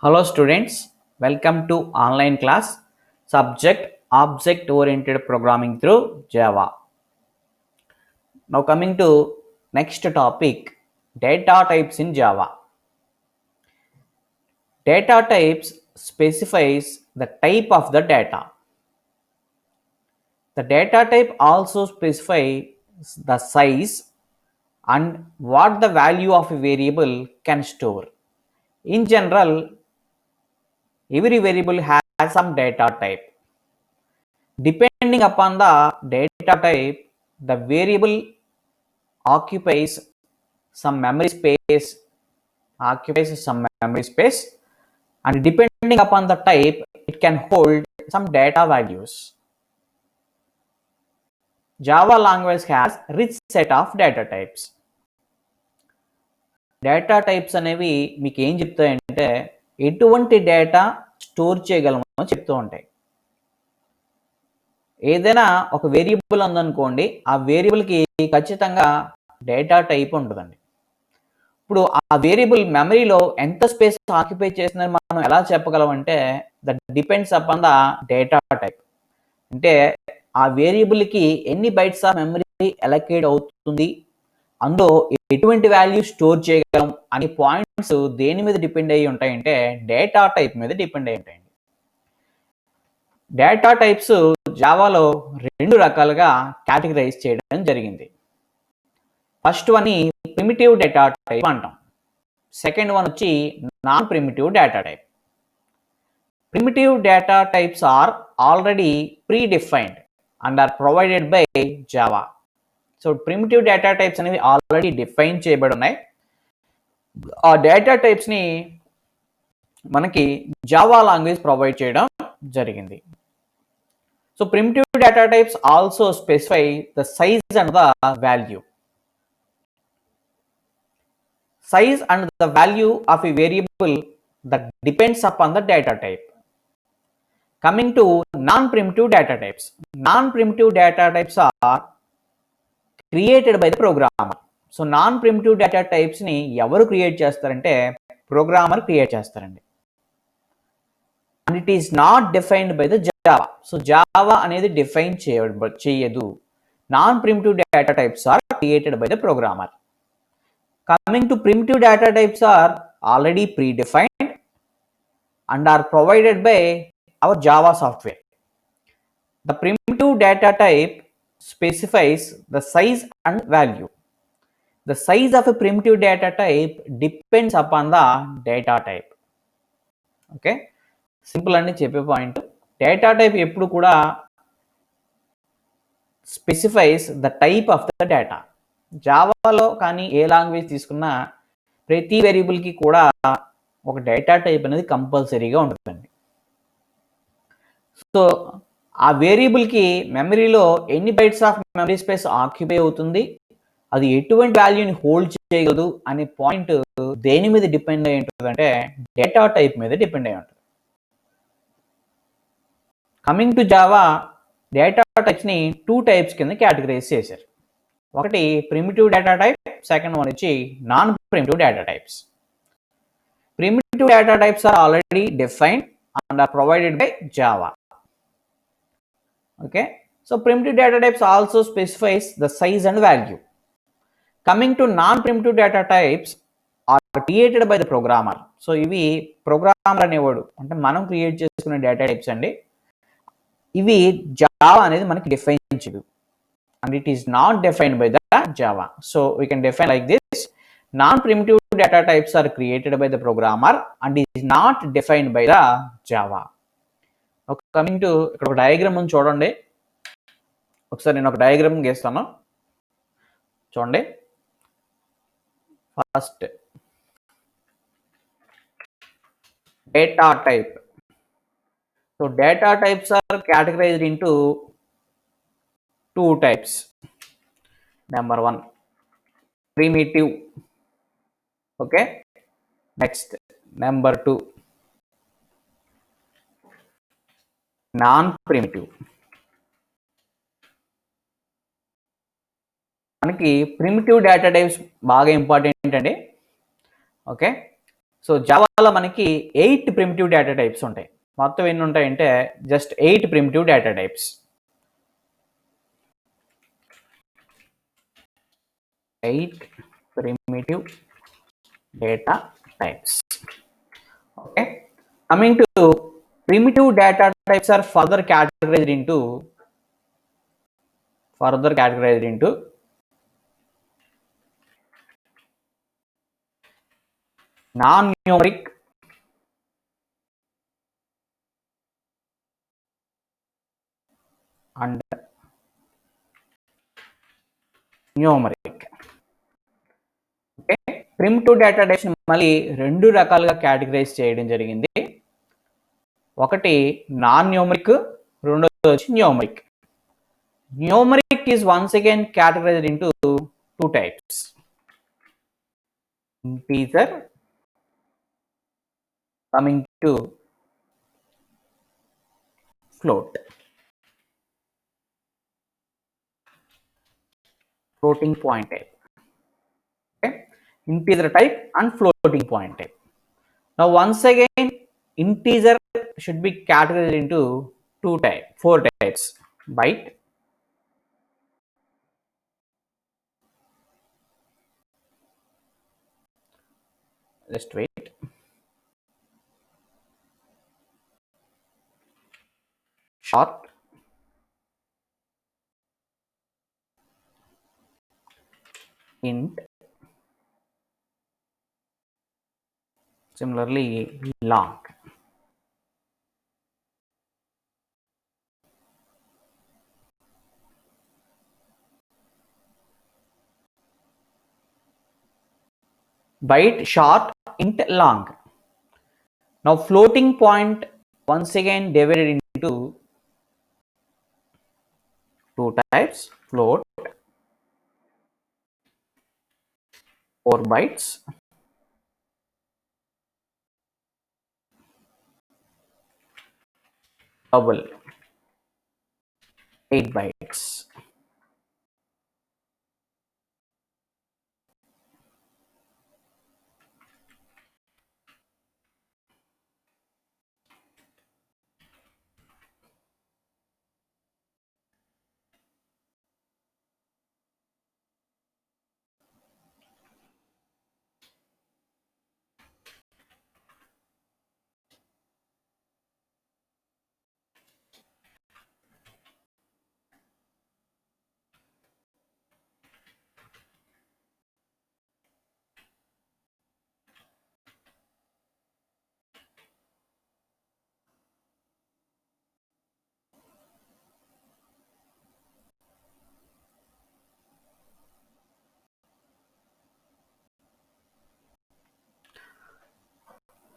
Hello students, welcome to online class subject object oriented programming through Java. Now coming to next topic, data types in Java. Data types specifies the type of the data. The data type also specifies the size and what the value of a variable can store. In general, every variable has some data type. Depending upon the data type, the variable occupies some memory space, and depending upon the type, it can hold some data values. Java language has rich set of data types. Data types అనేవి మీకు ఏం చెప్తాయంటే ఎటువంటి data store చేయగలమో చెప్తూ ఉంటాయి. ఏదైనా ఒక variable ఉందనుకోండి, ఆ వేరియబుల్కి ఖచ్చితంగా డేటా టైప్ ఉంటుందండి. ఇప్పుడు ఆ వేరియబుల్ మెమరీలో ఎంత స్పేస్ ఆక్యుపై చేస్తుందని మనం ఎలా చెప్పగలం అంటే that depends upon the data type. అంటే ఆ వేరియబుల్కి ఎన్ని బైట్స్ ఆఫ్ మెమరీ అలొకేట్ అవుతుంది, అందులో ఎటువంటి వాల్యూ స్టోర్ చేయగలం అనే పాయింట్స్ దేని మీద డిపెండ్ అయ్యి ఉంటాయంటే డేటా టైప్ మీద డిపెండ్ అయ్యి ఉంటాయండి. డేటా టైప్స్ జావాలో రెండు రకాలుగా కేటగిరైజ్ చేయడం జరిగింది. First one primitive data type అంటాం. సెకండ్ వన్ వచ్చి non primitive data type. Primitive data types are already predefined and are provided by Java. So primitive data types అనేవి ఆల్రెడీ డిఫైన్ చేయబడి ఉన్నాయి. ఆ డేటా టైప్స్ని మనకి జావా లాంగ్వేజ్ ప్రొవైడ్ చేయడం జరిగింది. So primitive data types also specify the size and the value. Size and the value of a variable that depends upon the data type. Coming to non-primitive data types. Non-primitive data types are created by the programmer. So non-primitive data types ni evaru create chestarante programmer create chestarandi. And it is not defined by the Java. So Java anedi define cheyadu. Non-primitive data types are created by the programmer. Coming to primitive data types are already predefined and are provided by our Java software. The primitive data type specifies the size and value. The size of a primitive data type depends upon the data type. Okay, simple ani cheppe point. Data type eppudu kuda specifies the type of the data. జావాలో కానీ ఏ language తీసుకున్నా ప్రతి వేరియబుల్కి కూడా ఒక data type అనేది కంపల్సరీగా ఉంటుందండి. So ఆ వేరియబుల్కి మెమరీలో ఎన్ని bytes of memory space occupy అవుతుంది, అది ఎటువంటి వాల్యూని హోల్డ్ చేయగలదు అనే పాయింట్ దేని మీద డిపెండ్ అయి ఉంటుంది అంటే డేటా టైప్ మీద డిపెండ్ అయి ఉంటుంది. కమింగ్ టు జావా, డేటా టైప్స్ని 2 టైప్స్ కింద కేటగరైజ్ చేశారు. ఒకటి primitive data type, second one వచ్చి non primitive data types. Primitive data types are already defined and are provided by Java. Okay, so primitive data types also specifies the size and value. Coming to non primitive data types are created by the programmer. So ఇవి programmer అనేవాడు, అంటే మనం create చేసుకునే data types అండి. ఇవి Java అనేది మనకి define చేయదు. And it is not defined by the Java. So we can define like this: non-primitive data types are created by the programmer and is not defined by the Java. Okay, coming to ఇక్కడ ఒక diagram ఉంది చూడండి. ఒకసారి నేను ఒక diagram గీస్తాను చూడండి. First data type. So data types are categorized into 2 types. Number 1, primitive. Okay, next number 2, non-primitive. మనకి ప్రిమిటివ్ డేటా టైప్స్ బాగా ఇంపార్టెంట్ అండి. ఓకే, సో జావాలో మనకి 8 ప్రిమిటివ్ డేటా టైప్స్ ఉంటాయి. మొత్తం ఎన్ని ఉంటాయంటే just 8 primitive data types. 8 primitive data types. Okay. Coming to primitive data types are further categorized into non-numeric and numeric. Okay, primitive data types మళ్ళీ 2 రకాలుగా categorise చేయడం జరిగింది. ఒకటి నాన్ న్యూమరిక్, రెండోది వచ్చి numeric. Numeric is once again categorised into 2 types, integer coming to floating point type. Okay, integer type and floating point type. Now once again integer should be categorized into 4 types: byte, just wait, short, int, similarly long. Byte, short, int, long. Now floating point once again divided into 2 types: float, 4 bytes, double, 8 bytes.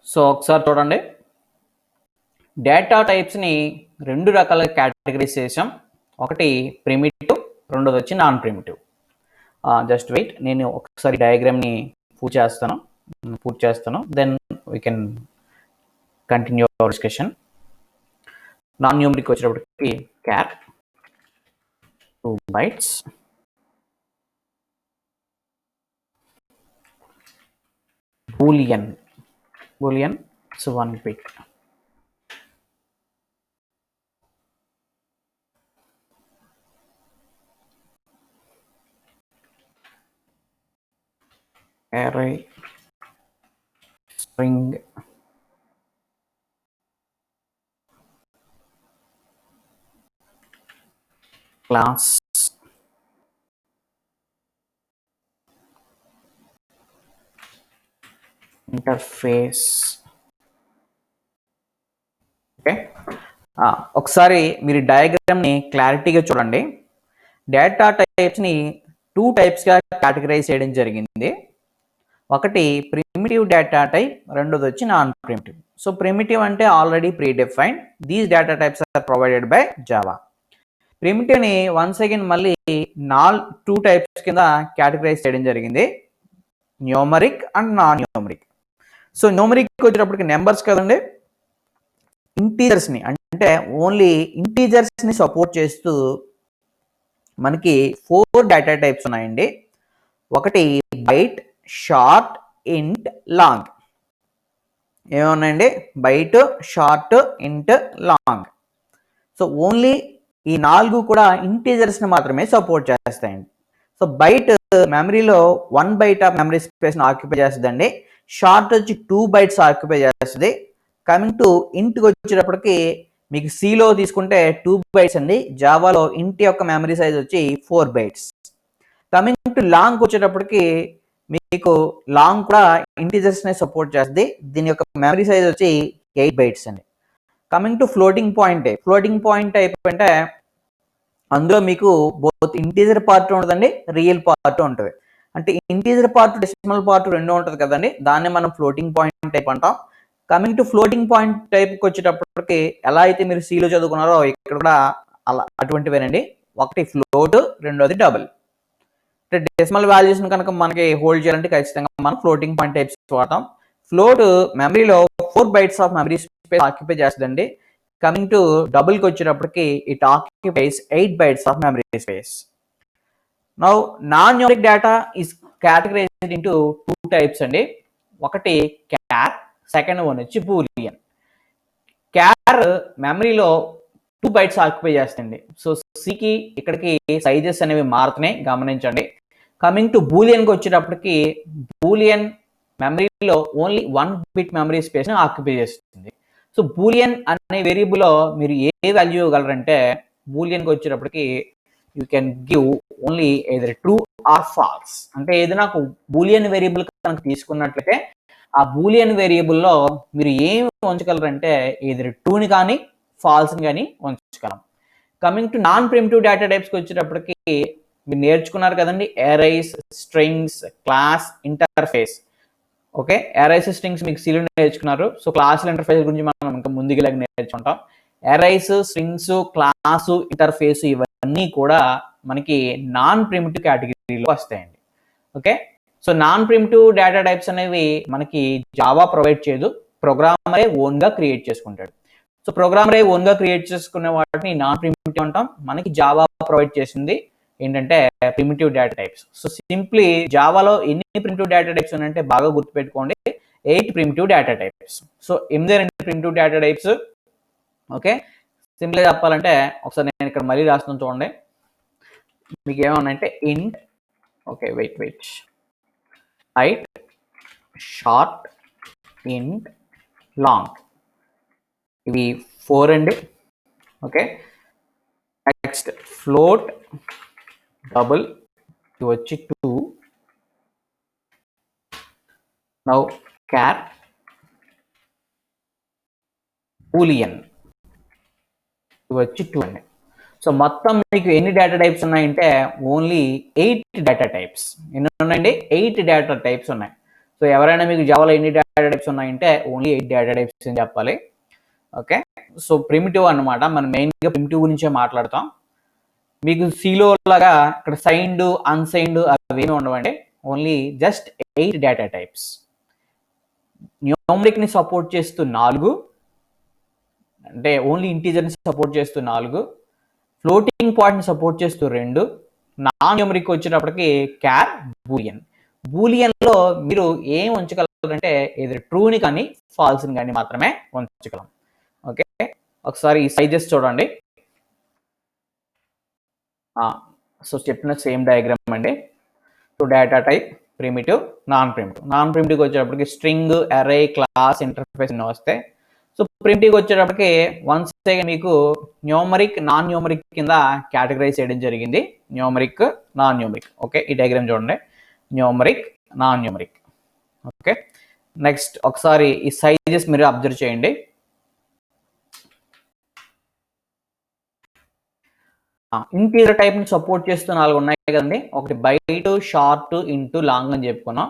So ఒకసారి చూడండి, data టైప్స్ని 2 రకాలుగా categorise చేసాం. ఒకటి primitive, రెండోది వచ్చి non primitive. Just wait, నేను ఒకసారి డయాగ్రామ్ని పూర్తి చేస్తాను, then we can continue our discussion. Non numeric వచ్చేటప్పటికి char 2 bytes, boolean so 1 bit, array, string, class, interface. Okay, ఒకసారి మీరు డయాగ్రామ్ని క్లారిటీగా చూడండి. డేటా టైప్స్ని 2 టైప్స్గా కేటగరైజ్ చేయడం జరిగింది. ఒకటి ప్రిమిటివ్ డేటా టైప్, రెండోది వచ్చి నాన్ ప్రిమిటివ్. సో ప్రిమిటివ్ అంటే already pre defined, these data types are provided by Java. ప్రిమిటివ్ని వన్స్ అగైన్ మళ్ళీ 2 టైప్స్ కింద కేటగరైజ్ చేయడం జరిగింది: numeric and non numeric. So numeric వచ్చేటప్పటికి నెంబర్స్ కదండి, ఇంటీజర్స్ని అంటే ఓన్లీ ఇంటీజర్స్ని సపోర్ట్ చేస్తూ మనకి 4 డేటా టైప్స్ ఉన్నాయండి. ఒకటి బైట్, షార్ట్, ఇంట్, లాంగ్. ఏమన్నాయండి, బైట్, షార్ట్, ఇంట్, లాంగ్. సో ఓన్లీ ఈ 4 కూడా ఇంటీజర్స్ని మాత్రమే సపోర్ట్ చేస్తాయండి. సో బైట్ మెమరీలో 1 బైట్ ఆఫ్ మెమరీ స్పేస్ని ఆక్యుపై చేస్తుందండి. షార్ట్ వచ్చి 2 బైట్స్ ఆక్యుపై చేస్తుంది. కమింగ్ టు ఇంట్కి వచ్చేటప్పటికి మీకు సిలో తీసుకుంటే 2 బైట్స్ అండి. జావాలో ఇంట్ యొక్క మెమరీ సైజ్ వచ్చి 4 బైట్స్. కమింగ్ టు లాంగ్ వచ్చేటప్పటికి మీకు లాంగ్ కూడా ఇంటీజర్స్ని సపోర్ట్ చేస్తుంది. దీని యొక్క మెమరీ సైజ్ వచ్చి 8 బైట్స్ అండి. Coming to floating point type అంటే అందులో మీకు బోత్ ఇంటీజర్ పార్ట్ ఉంటుందండి, రియల్ పార్ట్ ఉంటుంది. అంటే ఇంటీజర్ పార్ట్, డెసిమల్ పార్ట్ రెండు ఉంటుంది కదండి, దాన్ని మనం ఫ్లోటింగ్ పాయింట్ టైప్ అంటాం. కమింగ్ టు ఫ్లోటింగ్ పాయింట్ టైప్కి వచ్చేటప్పటికి ఎలా అయితే మీరు సిలో చదువుకున్నారో ఇక్కడ కూడా అలా అటువంటివేనండి. ఒకటి ఫ్లోట్, రెండోది డబుల్. అంటే డెసిమల్ వాల్యూస్ కనుక మనకి హోల్డ్ చేయాలంటే ఖచ్చితంగా మనం ఫ్లోటింగ్ పాయింట్ టైప్స్ వాడతాం. ఫ్లోట్ మెమరీలో 4 bytes of memory space occupy చేస్తుందండి. కమింగ్ టు డబుల్కి వచ్చేటప్పటికి it occupies 8 bytes of memory space. Now non numeric data is categorised into 2 types అండి. ఒకటి క్యార్, సెకండ్ వన్ వచ్చి బూలియన్. క్యార్ మెమరీలో 2 బైట్స్ ఆక్యుపై చేస్తుంది. సో సికి ఇక్కడికి సైజెస్ అనేవి మారుతున్నాయి, గమనించండి. కమింగ్ టు బూలియన్కి వచ్చేటప్పటికి బూలియన్ మెమరీలో ఓన్లీ 1 బిట్ మెమరీ స్పేస్ని ఆక్యుపై చేస్తుంది. సో బూలియన్ అనే వేరియబుల్లో మీరు ఏ వాల్యూ ఇవ్వగలరంటే బూలియన్కి వచ్చేటప్పటికి you can give only either true or false. అంటే ఏదైనా బూలియన్ వేరియబుల్ కనుక తీసుకున్నట్లయితే ఆ బూలియన్ వేరియబుల్లో మీరు ఏమి ఉంచగలరంటే ఎదర్ ట్రూని కానీ ఫాల్స్ని కానీ ఉంచగలం. Coming to non primitive data టైప్స్కి వచ్చేటప్పటికి మీరు నేర్చుకున్నారు కదండి, arrays, strings, class, interface. Okay, arrays, strings మీకు సిలో నేర్చుకున్నారు. సో క్లాస్ ఇంటర్ఫేస్ గురించి మనం ఇంకా ముందుకు నేర్చుకుంటాం. అరేస్, స్ట్రింగ్స్, క్లాసు, ఇంటర్ఫేస్ ఇవన్నీ కూడా మనకి నాన్ ప్రిమిటివ్ కేటగిరీలో వస్తాయండి. Okay, so non primitive data types అనేవి మనకి జావా ప్రొవైడ్ చేయదు, ప్రోగ్రామరే ఓన్గా క్రియేట్ చేసుకుంటాడు. సో ప్రోగ్రామరే ఓన్గా క్రియేట్ చేసుకునే వాటిని నాన్ ప్రిమిటివ్ అంటాం. మనకి జావా ప్రొవైడ్ చేసింది ఏంటంటే primitive data types. So simply జావాలో ఎన్ని ప్రిమిటివ్ డేటా టైప్స్ ఉన్నాయంటే బాగా గుర్తుపెట్టుకోండి, 8 primitive data types. So 8 primitive data types. Okay, సింపుల్గా చెప్పాలంటే ఒకసారి నేను ఇక్కడ మళ్ళీ రాస్తాను చూడండి. మీకు ఏమన్నాయంటే ఇంట్, ఓకే వెయిట్ బైట్, షార్ట్, ఇంట్, లాంగ్, ఇవి 4 అండి. ఓకే, నెక్స్ట్ ఫ్లోట్, డబుల్, ఇది వచ్చి 2. నౌ క్యార్, బూలియన్, ఇది వచ్చి 2 అండి. సో మొత్తం మీకు ఎన్ని డేటా టైప్స్ ఉన్నాయంటే ఓన్లీ 8 డేటా టైప్స్. ఎన్ని ఉన్నాయండి? 8 డేటా టైప్స్ ఉన్నాయి. సో ఎవరైనా మీకు జావాలో ఎన్ని డేటా టైప్స్ ఉన్నాయంటే ఓన్లీ 8 డేటా టైప్స్ అని చెప్పాలి. ఓకే, సో ప్రిమిటివ్ అన్నమాట, మనం మెయిన్గా ప్రిమిటివ్ గురించే మాట్లాడతాం. మీకు సిలో లాగా ఇక్కడ సైన్డ్, అన్సైన్డ్ అవేమీ ఉండవండి, ఓన్లీ జస్ట్ 8 డేటా టైప్స్. న్యూమరిక్ని సపోర్ట్ చేస్తూ 4, అంటే ఓన్లీ ఇంటీజర్ని సపోర్ట్ చేస్తూ 4, ఫ్లోటింగ్ పాయింట్ని సపోర్ట్ చేస్తూ 2, నాన్ న్యూమరిక్ వచ్చేటప్పటికి క్యార్, బూలియన్. బూలియన్లో మీరు ఏం ఉంచగలరంటే ఏదో ట్రూని కానీ ఫాల్స్ని కానీ మాత్రమే ఉంచగలం. ఓకే, ఒకసారి ఈ సైజెస్ చూడండి. సో చెప్పిన సేమ్ డయాగ్రామ్ అండి. So data type primitive, non ప్రిమిటివ్కి వచ్చేటప్పటికి స్ట్రింగ్, అరే, క్లాస్, ఇంటర్ఫేస్ అన్నీ వస్తాయి. సో ప్రిమిటివ్కి వచ్చేటప్పటికి వన్స్ అగైన్ మీకు న్యూమరిక్, నాన్ న్యూమరిక్ కింద కేటగరైజ్ చేయడం జరిగింది. Numeric, non numeric. ఓకే, ఈ డయాగ్రామ్ చూడండి, numeric, non numeric. Okay, next ఒకసారి ఈ సైజెస్ మీరు అబ్జర్వ్ చేయండి. ఇంటీజర్ టైప్ని సపోర్ట్ చేస్తూ 4 ఉన్నాయి కదండి. ఒకటి బైట్, షార్ట్, ఇంటూ, లాంగ్ అని చెప్పుకున్నాం.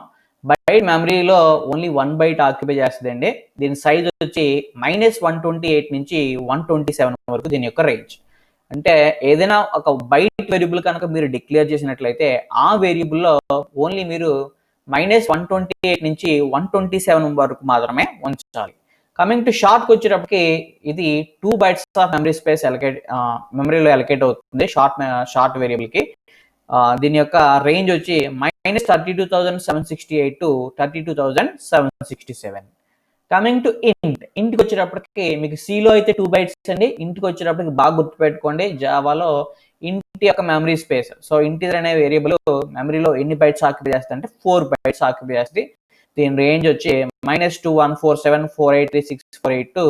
బైట్ మెమరీలో ఓన్లీ 1 బైట్ ఆక్యుపై చేస్తుందండి. దీని సైజ్ వచ్చి -128 నుంచి 127 వరకు దీని యొక్క రేంజ్. అంటే ఏదైనా ఒక బైట్ వేరియబుల్ కనుక మీరు డిక్లేర్ చేసినట్లయితే ఆ వేరియబుల్లో ఓన్లీ మీరు -128 నుంచి 127 వరకు మాత్రమే ఉంచాలి. కమింగ్ టు షార్ట్కి వచ్చేటప్పటికి ఇది 2 బైట్స్ ఆఫ్ మెమరీ స్పేస్ మెమరీలో అలొకేట్ అవుతుంది షార్ట్ వేరియబుల్కి. దీని యొక్క రేంజ్ వచ్చి -32,768 to 32,767. కమింగ్ టు ఇంట్కి వచ్చేటప్పటికి మీకు సిలో అయితే 2 బైట్స్ అండి. ఇంటికి వచ్చేటప్పటికి బాగా గుర్తుపెట్టుకోండి, జావాలో ఇంటి యొక్క మెమరీ స్పేస్. సో ఇంటిజర్ అనే వేరియబుల్ మెమరీలో ఎన్ని బైట్స్ ఆక్యుపై చేస్తుంది అంటే 4 బైట్స్ ఆక్యుపై చేస్తుంది. దీని రేంజ్ వచ్చి -2147483648 to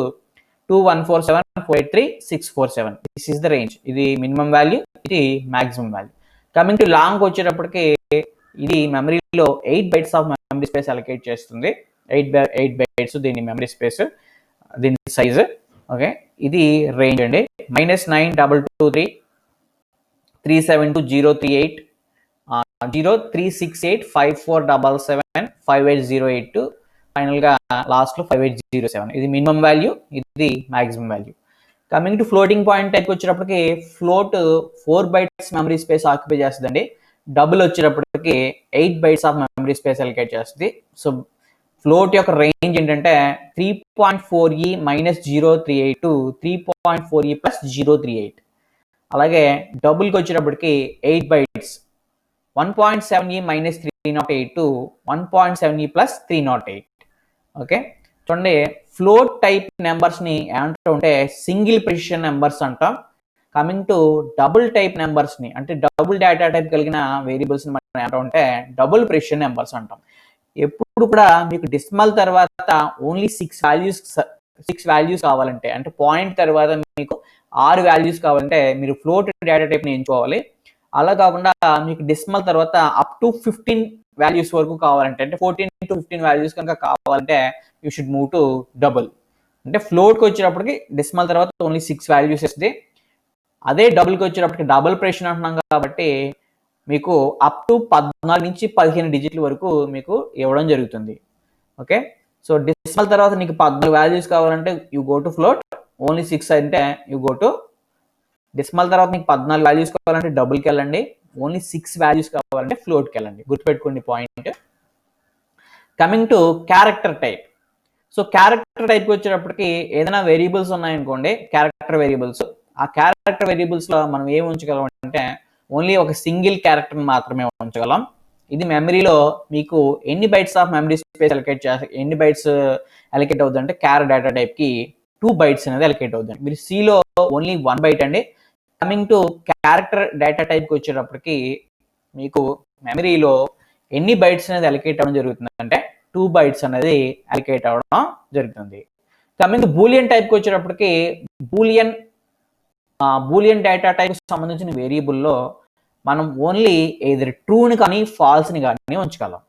2147483647. This is the range. ఇది మినిమం వాల్యూ, ఇది maximum value. Coming to long వచ్చేటప్పటికి ఇది memory 8 bytes of memory space allocate చేస్తుంది. 8 బైట్స్ దీని మెమరీ స్పేస్, దీని సైజ్. ఓకే, ఇది రేంజ్ అండి. -9223372038 036854775808 ఫైనల్గా లాస్ట్లో 5807. ఇది మినిమం వాల్యూ, ఇది maximum value. Coming to floating point టైప్కి వచ్చేటప్పటికి float 4 bytes memory space occupy చేస్తుందండి. డబుల్ వచ్చేటప్పటికి 8 bytes of memory space allocate చేస్తుంది. సో ఫ్లోట్ యొక్క రేంజ్ ఏంటంటే 3.4e -038 టు 3.4e + 038. అలాగే డబుల్కి వచ్చేటప్పటికి 8 bytes 1.7e -308 to 1.7e + 308. Okay, చూడండి ఫ్లోట్ టైప్ నెంబర్స్ని ఏమంటే సింగిల్ ప్రెసిషన్ నెంబర్స్ అంటాం. కమింగ్ టు డబుల్ టైప్ నెంబర్స్ని అంటే డబుల్ డేటా టైప్ కలిగిన వేరియబుల్స్ని మనం ఏమంటే డబుల్ ప్రెసిషన్ నెంబర్స్ అంటాం. ఎప్పుడు కూడా మీకు డెసిమల్ తర్వాత ఓన్లీ 6 వాల్యూస్ కావాలంటే, అంటే పాయింట్ తర్వాత మీకు 6 వాల్యూస్ కావాలంటే మీరు ఫ్లోట్ డేటా టైప్ని ఎంచుకోవాలి. అలా కాకుండా మీకు డెసిమల్ తర్వాత అప్ టు 15 వాల్యూస్ వరకు కావాలంటే, అంటే 14 to 15 వాల్యూస్ కనుక కావాలంటే you should move to double. అంటే ఫ్లోట్కి వచ్చేటప్పటికి డెసిమల్ తర్వాత ఓన్లీ 6 వాల్యూస్ వస్తుంది. అదే డబుల్కి వచ్చేటప్పటికి డబుల్ ప్రెషన్ అంటున్నాం కాబట్టి మీకు అప్ టు 14 నుంచి 15 డిజిట్ల వరకు మీకు ఇవ్వడం జరుగుతుంది. ఓకే, సో డెసిమల్ తర్వాత నీకు 14 వాల్యూస్ కావాలంటే you go to float. Only 6 అంటే యూ గో టు డెసిమల్. తర్వాత నీకు 14 వాల్యూస్ కావాలంటే డబుల్కి వెళ్ళండి. ఓన్లీ 6 వాల్యూస్ కావాలంటే ఫ్లోట్కి వెళ్ళండి. గుర్తుపెట్టుకోండి point. Coming to character type. So character టైప్కి వచ్చేటప్పటికి ఏదైనా వేరియబుల్స్ ఉన్నాయనుకోండి, క్యారెక్టర్ వేరియబుల్స్. ఆ క్యారెక్టర్ వేరియబుల్స్లో మనం ఏం ఉంచగలం అంటే ఓన్లీ ఒక సింగిల్ క్యారెక్టర్ మాత్రమే ఉంచగలం. ఇది మెమరీలో మీకు ఎన్ని బైట్స్ ఆఫ్ మెమరీ స్పేస్ ఎన్ని బైట్స్ అలొకేట్ అవుతుంది అంటే క్యార్ డేటా టైప్కి 2 బైట్స్ అనేది అలొకేట్ అవుతుంది. మీరు సిలో ఓన్లీ 1 బైట్ అండి. కమింగ్ టు క్యారెక్టర్ డేటా టైప్కి వచ్చేటప్పటికి మీకు మెమరీలో ఎన్ని బైట్స్ అనేది అలొకేట్ అవ్వడం జరుగుతుంది అంటే 2 బైట్స్ అనేది అలొకేట్ అవ్వడం జరుగుతుంది. కమింగ్ టు బూలియన్ టైప్కి వచ్చేటప్పటికి బూలియన్ డేటా టైప్ సంబంధించిన వేరియబుల్లో మనం ఓన్లీ ఎయిదర్ ట్రూని కానీ ఫాల్స్ని కానీ ఉంచగలం.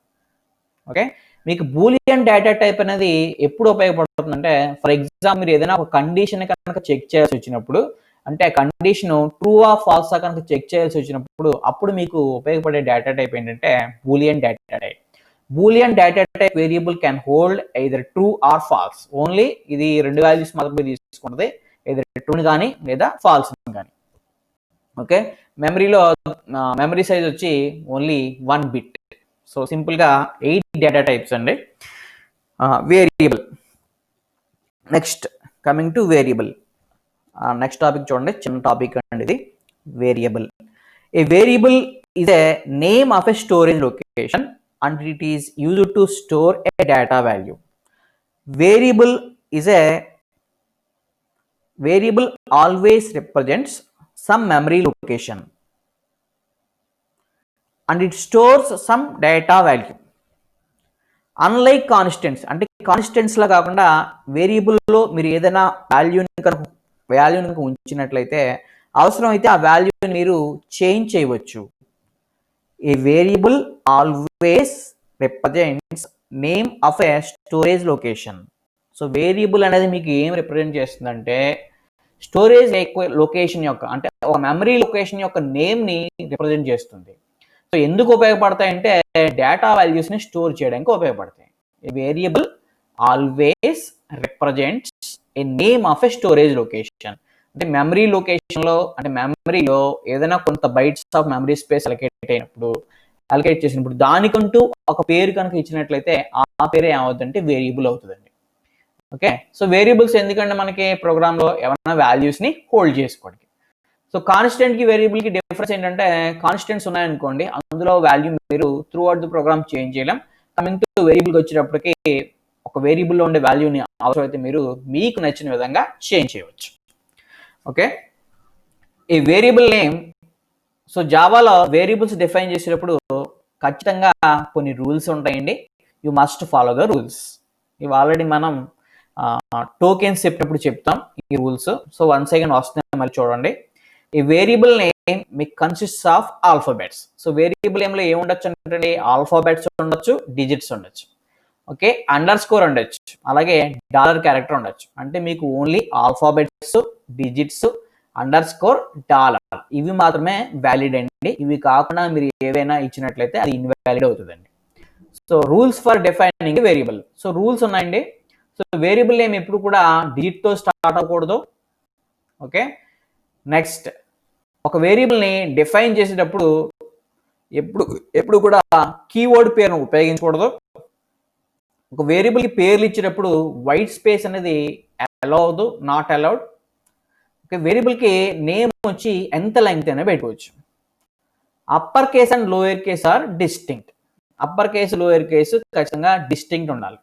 ఓకే, మీకు బూలియన్ డేటా టైప్ అనేది ఎప్పుడు ఉపయోగపడుతుందంటే, ఫర్ ఎగ్జాంపుల్ మీరు ఏదైనా ఒక కండిషన్ కనుక చెక్ చేయాల్సి వచ్చినప్పుడు, అంటే కండిషన్ ట్రూ ఆ ఫాల్సా కనుక చెక్ చేయాల్సి వచ్చినప్పుడు అప్పుడు మీకు ఉపయోగపడే డేటా టైప్ ఏంటంటే boolean data type. Boolean data type variable can hold either true or false. Only ఇది 2 వాల్యూస్ మాత్రమే తీసుకుంటుంది, ఎయిదర్ ట్రూని కానీ లేదా ఫాల్స్ కానీ. ఓకే, మెమరీలో మెమరీ సైజ్ వచ్చి ఓన్లీ 1 బిట్. సో సింపుల్గా 8 డేటా టైప్స్ అండి. Variable. Next coming to variable. Next topic చూడండి, చిన్న టాపిక్ అండి ఇది. Variable. A variable is a name of a storage location and it is used to store A data value. Variable is a variable always represents some memory location and it stores some data value. Unlike constants, అంటే constants లా కాకుండా వేరియబుల్లో మీరు ఏదైనా వాల్యూని కనుక ఉంచినట్లయితే అవసరం అయితే ఆ వాల్యూని మీరు చేంజ్ చేయవచ్చు. A variable always represents name of a storage location. So variable అనేది మీకు ఏం రిప్రజెంట్ చేస్తుందంటే స్టోరేజ్ లొకేషన్ యొక్క, అంటే ఒక మెమరీ లొకేషన్ యొక్క నేమ్ని రిప్రజెంట్ చేస్తుంది. సో ఎందుకు ఉపయోగపడతాయంటే డేటా వాల్యూస్ని స్టోర్ చేయడానికి ఉపయోగపడతాయి. A variable always represents a name of a storage location. అంటే మెమరీ లొకేషన్లో, అంటే మెమరీలో ఏదైనా కొంత bytes of memory space allocate చేసినప్పుడు దానికంటూ ఒక పేరు కనుక ఇచ్చినట్లయితే ఆ పేరు ఏమవుతుందంటే వేరియబుల్ అవుతుందండి. ఓకే, సో వేరియబుల్స్ ఎందుకంటే మనకి ప్రోగ్రామ్లో ఏమైనా వాల్యూస్ని హోల్డ్ చేసుకోవడానికి. సో కాన్స్టెంట్కి వేరియబుల్కి డిఫరెన్స్ ఏంటంటే, కాన్స్టెంట్స్ ఉన్నాయనుకోండి అందులో వాల్యూ మీరు throughout the program change చేయలేం. కమింగ్ టు వేరియబుల్కి వచ్చేటప్పటికి ఒక వేరియబుల్లో ఉండే వాల్యూని అవసరమైతే మీరు మీకు నచ్చిన విధంగా చేంజ్ చేయవచ్చు. ఓకే, ఈ వేరియబుల్ నేమ్, సో జావాలో వేరియబుల్స్ డిఫైన్ చేసేటప్పుడు ఖచ్చితంగా కొన్ని రూల్స్ ఉంటాయండి. You must follow the rules. ఇవి ఆల్రెడీ మనం టోకెన్స్ చెప్పినప్పుడు చెప్తాం ఈ రూల్స్. సో వన్స్ అగైన్ వస్తున్నాయి, మరి చూడండి. ఈ వేరియబుల్ నేమ్ మీకు consist of alphabets. So variable నేమ్లో ఏముండొచ్చు అంటే ఆల్ఫాబెట్స్ ఉండొచ్చు, డిజిట్స్ ఉండొచ్చు. ఓకే, అండర్ స్కోర్ ఉండొచ్చు, అలాగే డాలర్ క్యారెక్టర్ ఉండొచ్చు. అంటే మీకు only alphabets, digits, under score, dollar ఇవి మాత్రమే వ్యాలిడ్ అండి. ఇవి కాకుండా మీరు ఏవైనా ఇచ్చినట్లయితే అది ఇన్వాలిడ్ అవుతుందండి. So rules for defining variable. So rules ఉన్నాయండి. సో వేరియబుల్ నేమ్ ఎప్పుడు కూడా డిజిట్తో స్టార్ట్ అవ్వకూడదు. ఓకే, నెక్స్ట్ ఒక వేరియబుల్ని డిఫైన్ చేసేటప్పుడు ఎప్పుడు కూడా కీవర్డ్ పేరును ఉపయోగించకూడదు. ఒక వేరియబుల్కి పేర్లు ఇచ్చేటప్పుడు వైట్ స్పేస్ అనేది అలౌడ్, నాట్ అలౌడ్. ఒక వేరియబుల్కి నేమ్ వచ్చి ఎంత లెంగ్త్ అయినా పెట్టుకోవచ్చు. Upper case and lower case are distinct. Upper case, lower case ఖచ్చితంగా డిస్టింక్ట్ ఉండాలి.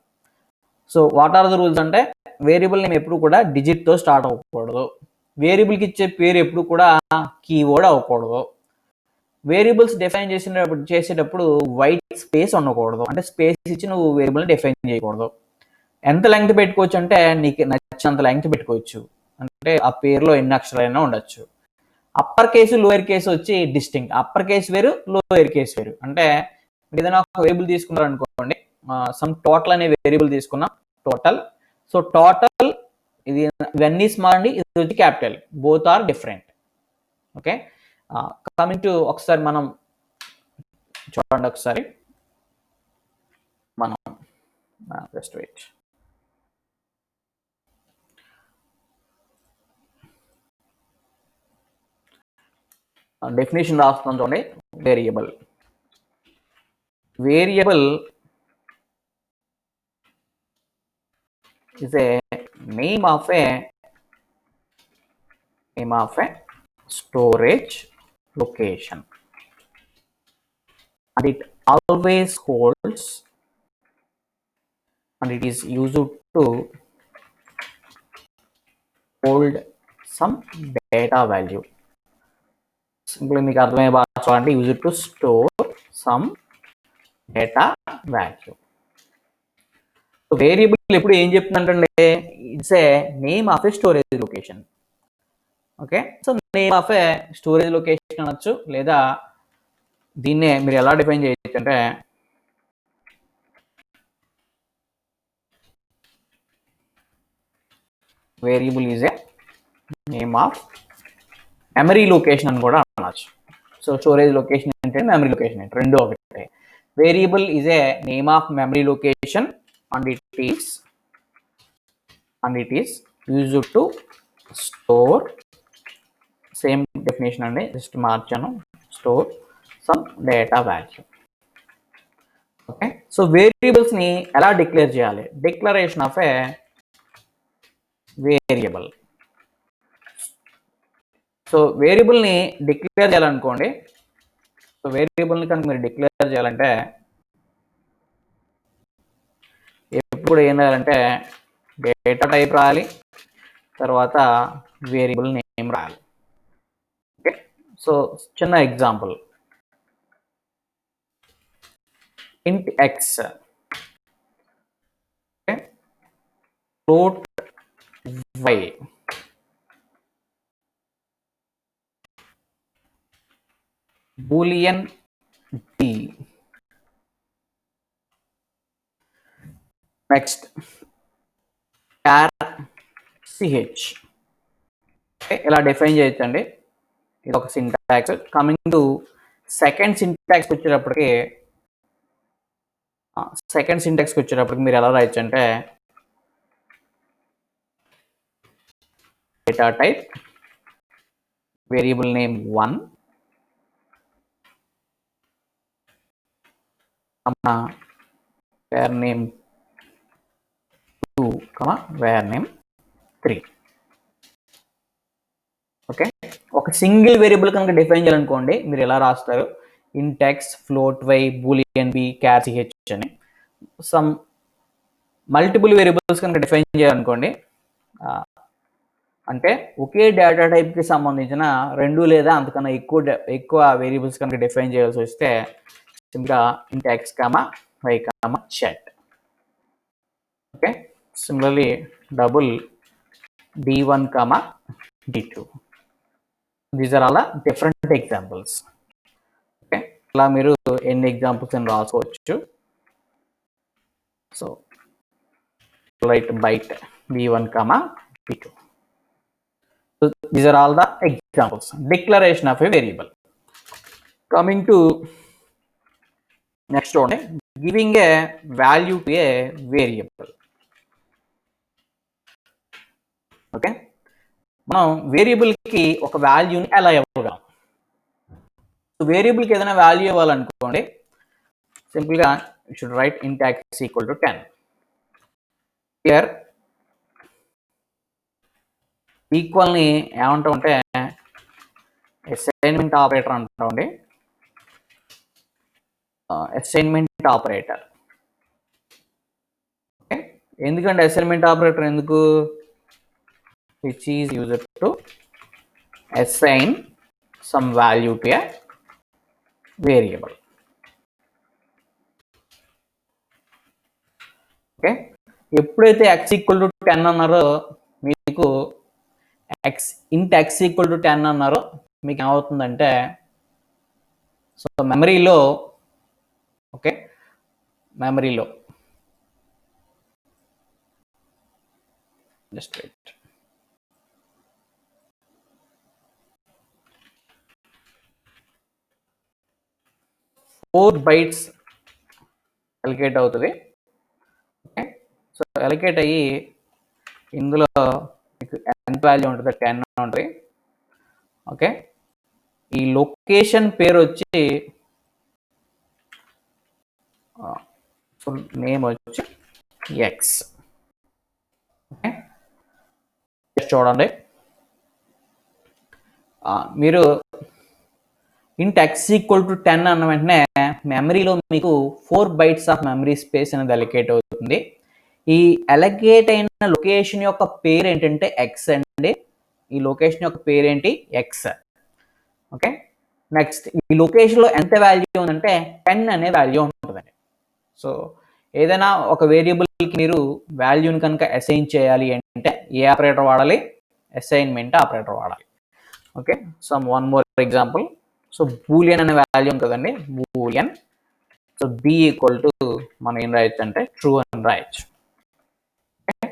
So what are the rules అంటే వేరియబుల్ నేమ్ ఎప్పుడు కూడా డిజిట్తో స్టార్ట్ అవ్వకూడదు. వేరియబుల్కి ఇచ్చే పేరు ఎప్పుడు కూడా కీవర్డ్ అవ్వకూడదు. వేరియబుల్స్ డిఫైన్ చేసేటప్పుడు వైట్ స్పేస్ ఉండకూడదు. అంటే స్పేస్ ఇచ్చి నువ్వు వేరియబుల్ని డిఫైన్ చేయకూడదు. ఎంత లెంగ్త్ పెట్టుకోవచ్చు అంటే నీకు నచ్చినంత లెంగ్త్ పెట్టుకోవచ్చు. అంటే ఆ పేరులో ఎన్ని అక్షరాలైనా ఉండొచ్చు. అప్పర్ కేసు, లోయర్ కేసు వచ్చి డిస్టింక్ట్. అప్పర్ కేసు వేరు, లోయర్ కేసు వేరు. అంటే ఏదైనా ఒక వేరియబుల్ తీసుకున్నారు అనుకోండి, సమ్ టోటల్ అనే వేరియబుల్ తీసుకున్నాం, టోటల్. సో టోటల్ ఇది, ఇవన్నీ స్మాల్ అండి, ఇది వచ్చి capital. Both are different. Okay, coming to ఒకసారి మనం చూడండి. ఒకసారి మనం జస్ట్ వెయిట్. డెఫినేషన్ రాస్తున్నాం చూడండి. Variable is a name of a storage location, and it always holds, and it is used to hold some data value. Simply మీకు అర్థమయ్యే భాష అంటే used to store some data value. Variable ఎప్పుడు ఏం చెప్తుందంటే it's a name of a storage location. Okay, so name of a storage location అనొచ్చు, లేదా దీన్నే మీరు ఎలా డిఫైన్ చేయొచ్చు అంటే variable is a name of memory location అని కూడా అనొచ్చు. సో స్టోరేజ్ లొకేషన్ అంటే మెమరీ లొకేషన్ అంటే రెండు ఒకటే. Variable is a name of memory location and it is used to store, same definition and just marchano, store some data value. Okay, so variables ni ela declare cheyali. Declaration of a variable. So variable ni declare cheyalankondi. So variable ni kanaka meer declare cheyalante ఎప్పుడు ఏం రాయాలంటే data type రాయాలి, తర్వాత variable name రాయాలి. Okay, so చిన్న example, int x, float y, boolean d. Next char ch. ఇలా define చేయొచ్చండి. ఇది ఒక సింటాక్స్. కమింగ్ టు సెకండ్ సింటాక్స్కి వచ్చేటప్పటికి మీరు ఎలా రాయొచ్చు అంటే data type, variable name 1, var name 2, var name 3. Okay, ఒక సింగిల్ వేరియబుల్ కనుక డిఫైన్ చేయాలనుకోండి మీరు ఎలా రాస్తారు, int x, float y, boolean b, char ch అని. సమ్ మల్టిపుల్ వేరియబుల్స్ కనుక డిఫైన్ చేయాలనుకోండి, అంటే ఒకే డేటా టైప్కి సంబంధించిన 2 లేదా అంతకన్నా ఎక్కువ వేరియబుల్స్ కనుక డిఫైన్ చేయాల్సి వస్తే సింపుల్గా ఇంట్ x, y, z. Okay, similarly double d1, d2. These are all different examples. Okay, ఇలా మీరు ఎన్ని ఎగ్జాంపుల్స్ అని రాసుకోవచ్చు. So write byte b1, b2. So these are all the examples. Declaration of a variable. Coming to next one, giving a value to a variable. Okay, మనం వేరియబుల్కి ఒక వాల్యూని ఎలా ఇవ్వగలం? వేరియబుల్కి ఏదైనా వాల్యూ ఇవ్వాలనుకోండి, సింపుల్గా you should write int x equal to 10. Here ఈక్వల్ని ఏమంటామంటే అసైన్మెంట్ ఆపరేటర్ అంటామండి. Assignment operator. ఓకే, ఎందుకంటే అసైన్మెంట్ ఆపరేటర్ ఎందుకు? which is used to assign some value to a variable. Okay, ఎప్పుడైతే x ఈక్వల్ టు 10 అన్నారో మీకు int x ఈక్వల్ టు 10 అన్నారో మీకు ఏమవుతుందంటే, సో మెమరీలో, ఓకే, మెమరీలో జస్ట్ వెయిట్, 4 bytes అలొకేట్ అవుతుంది. ఓకే, సో అలొకేట్ అయ్యి ఇందులో మీకు ఎంత వాల్యూ ఉంటుంది? 10 ఉంటుంది. ఓకే, ఈ లొకేషన్ పేరు వచ్చి నేమ్ వచ్చి x. ఓకే, చూడండి, మీరు int x ఈక్వల్ టు 10 అన్న వెంటనే మెమరీలో మీకు 4 bytes ఆఫ్ మెమరీ స్పేస్ అనేది అలొకేట్ అవుతుంది. ఈ అలొకేట్ అయిన లొకేషన్ యొక్క పేరు ఏంటంటే x అండి. ఈ లొకేషన్ యొక్క పేరు ఏంటి? x. ఓకే, నెక్స్ట్ ఈ లొకేషన్లో ఎంత వాల్యూ ఉందంటే 10 అనే వాల్యూ ఉంటుందండి. సో ఏదైనా ఒక వేరియబుల్కి మీరు వాల్యూని కనుక అసైన్ చేయాలి అంటే ఏ ఆపరేటర్ వాడాలి? అసైన్మెంట్ ఆపరేటర్ వాడాలి. Okay, some one more example. So boolean అనే వాల్యూ ఉంటుందండి, Boolean. So b equal to మనం ఏం రాయొచ్చు అంటే ట్రూ అని రాయొచ్చు. ఓకే,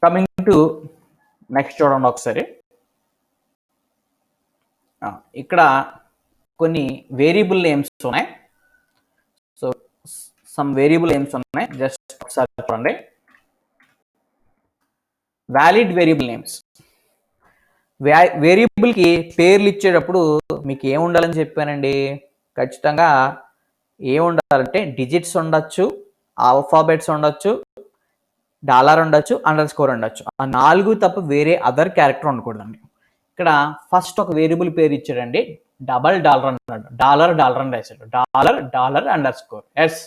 కమింగ్ టు నెక్స్ట్ చూడండి ఒకసారి. ఇక్కడ కొన్ని వేరియబుల్ నేమ్స్ ఉన్నాయి. సో సమ్ వేరియబుల్ నేమ్స్ ఉన్నాయి, జస్ట్ ఒకసారి చూడండి. Valid variable names. వేరియబుల్కి పేర్లు ఇచ్చేటప్పుడు మీకు ఏముండాలని చెప్పానండి? ఖచ్చితంగా ఏముండాలంటే డిజిట్స్ ఉండొచ్చు, ఆల్ఫాబెట్స్ ఉండొచ్చు, డాలర్ ఉండొచ్చు, అండర్స్కోర్ ఉండొచ్చు. ఆ 4 తప్ప వేరే అదర్ క్యారెక్టర్ ఉండకూడదండి. ఇక్కడ ఫస్ట్ ఒక వేరియబుల్ పేరు ఇచ్చాడండి, $, అన్నాడు. డాలర్ అని రాశాడు. Dollar underscore. Yes,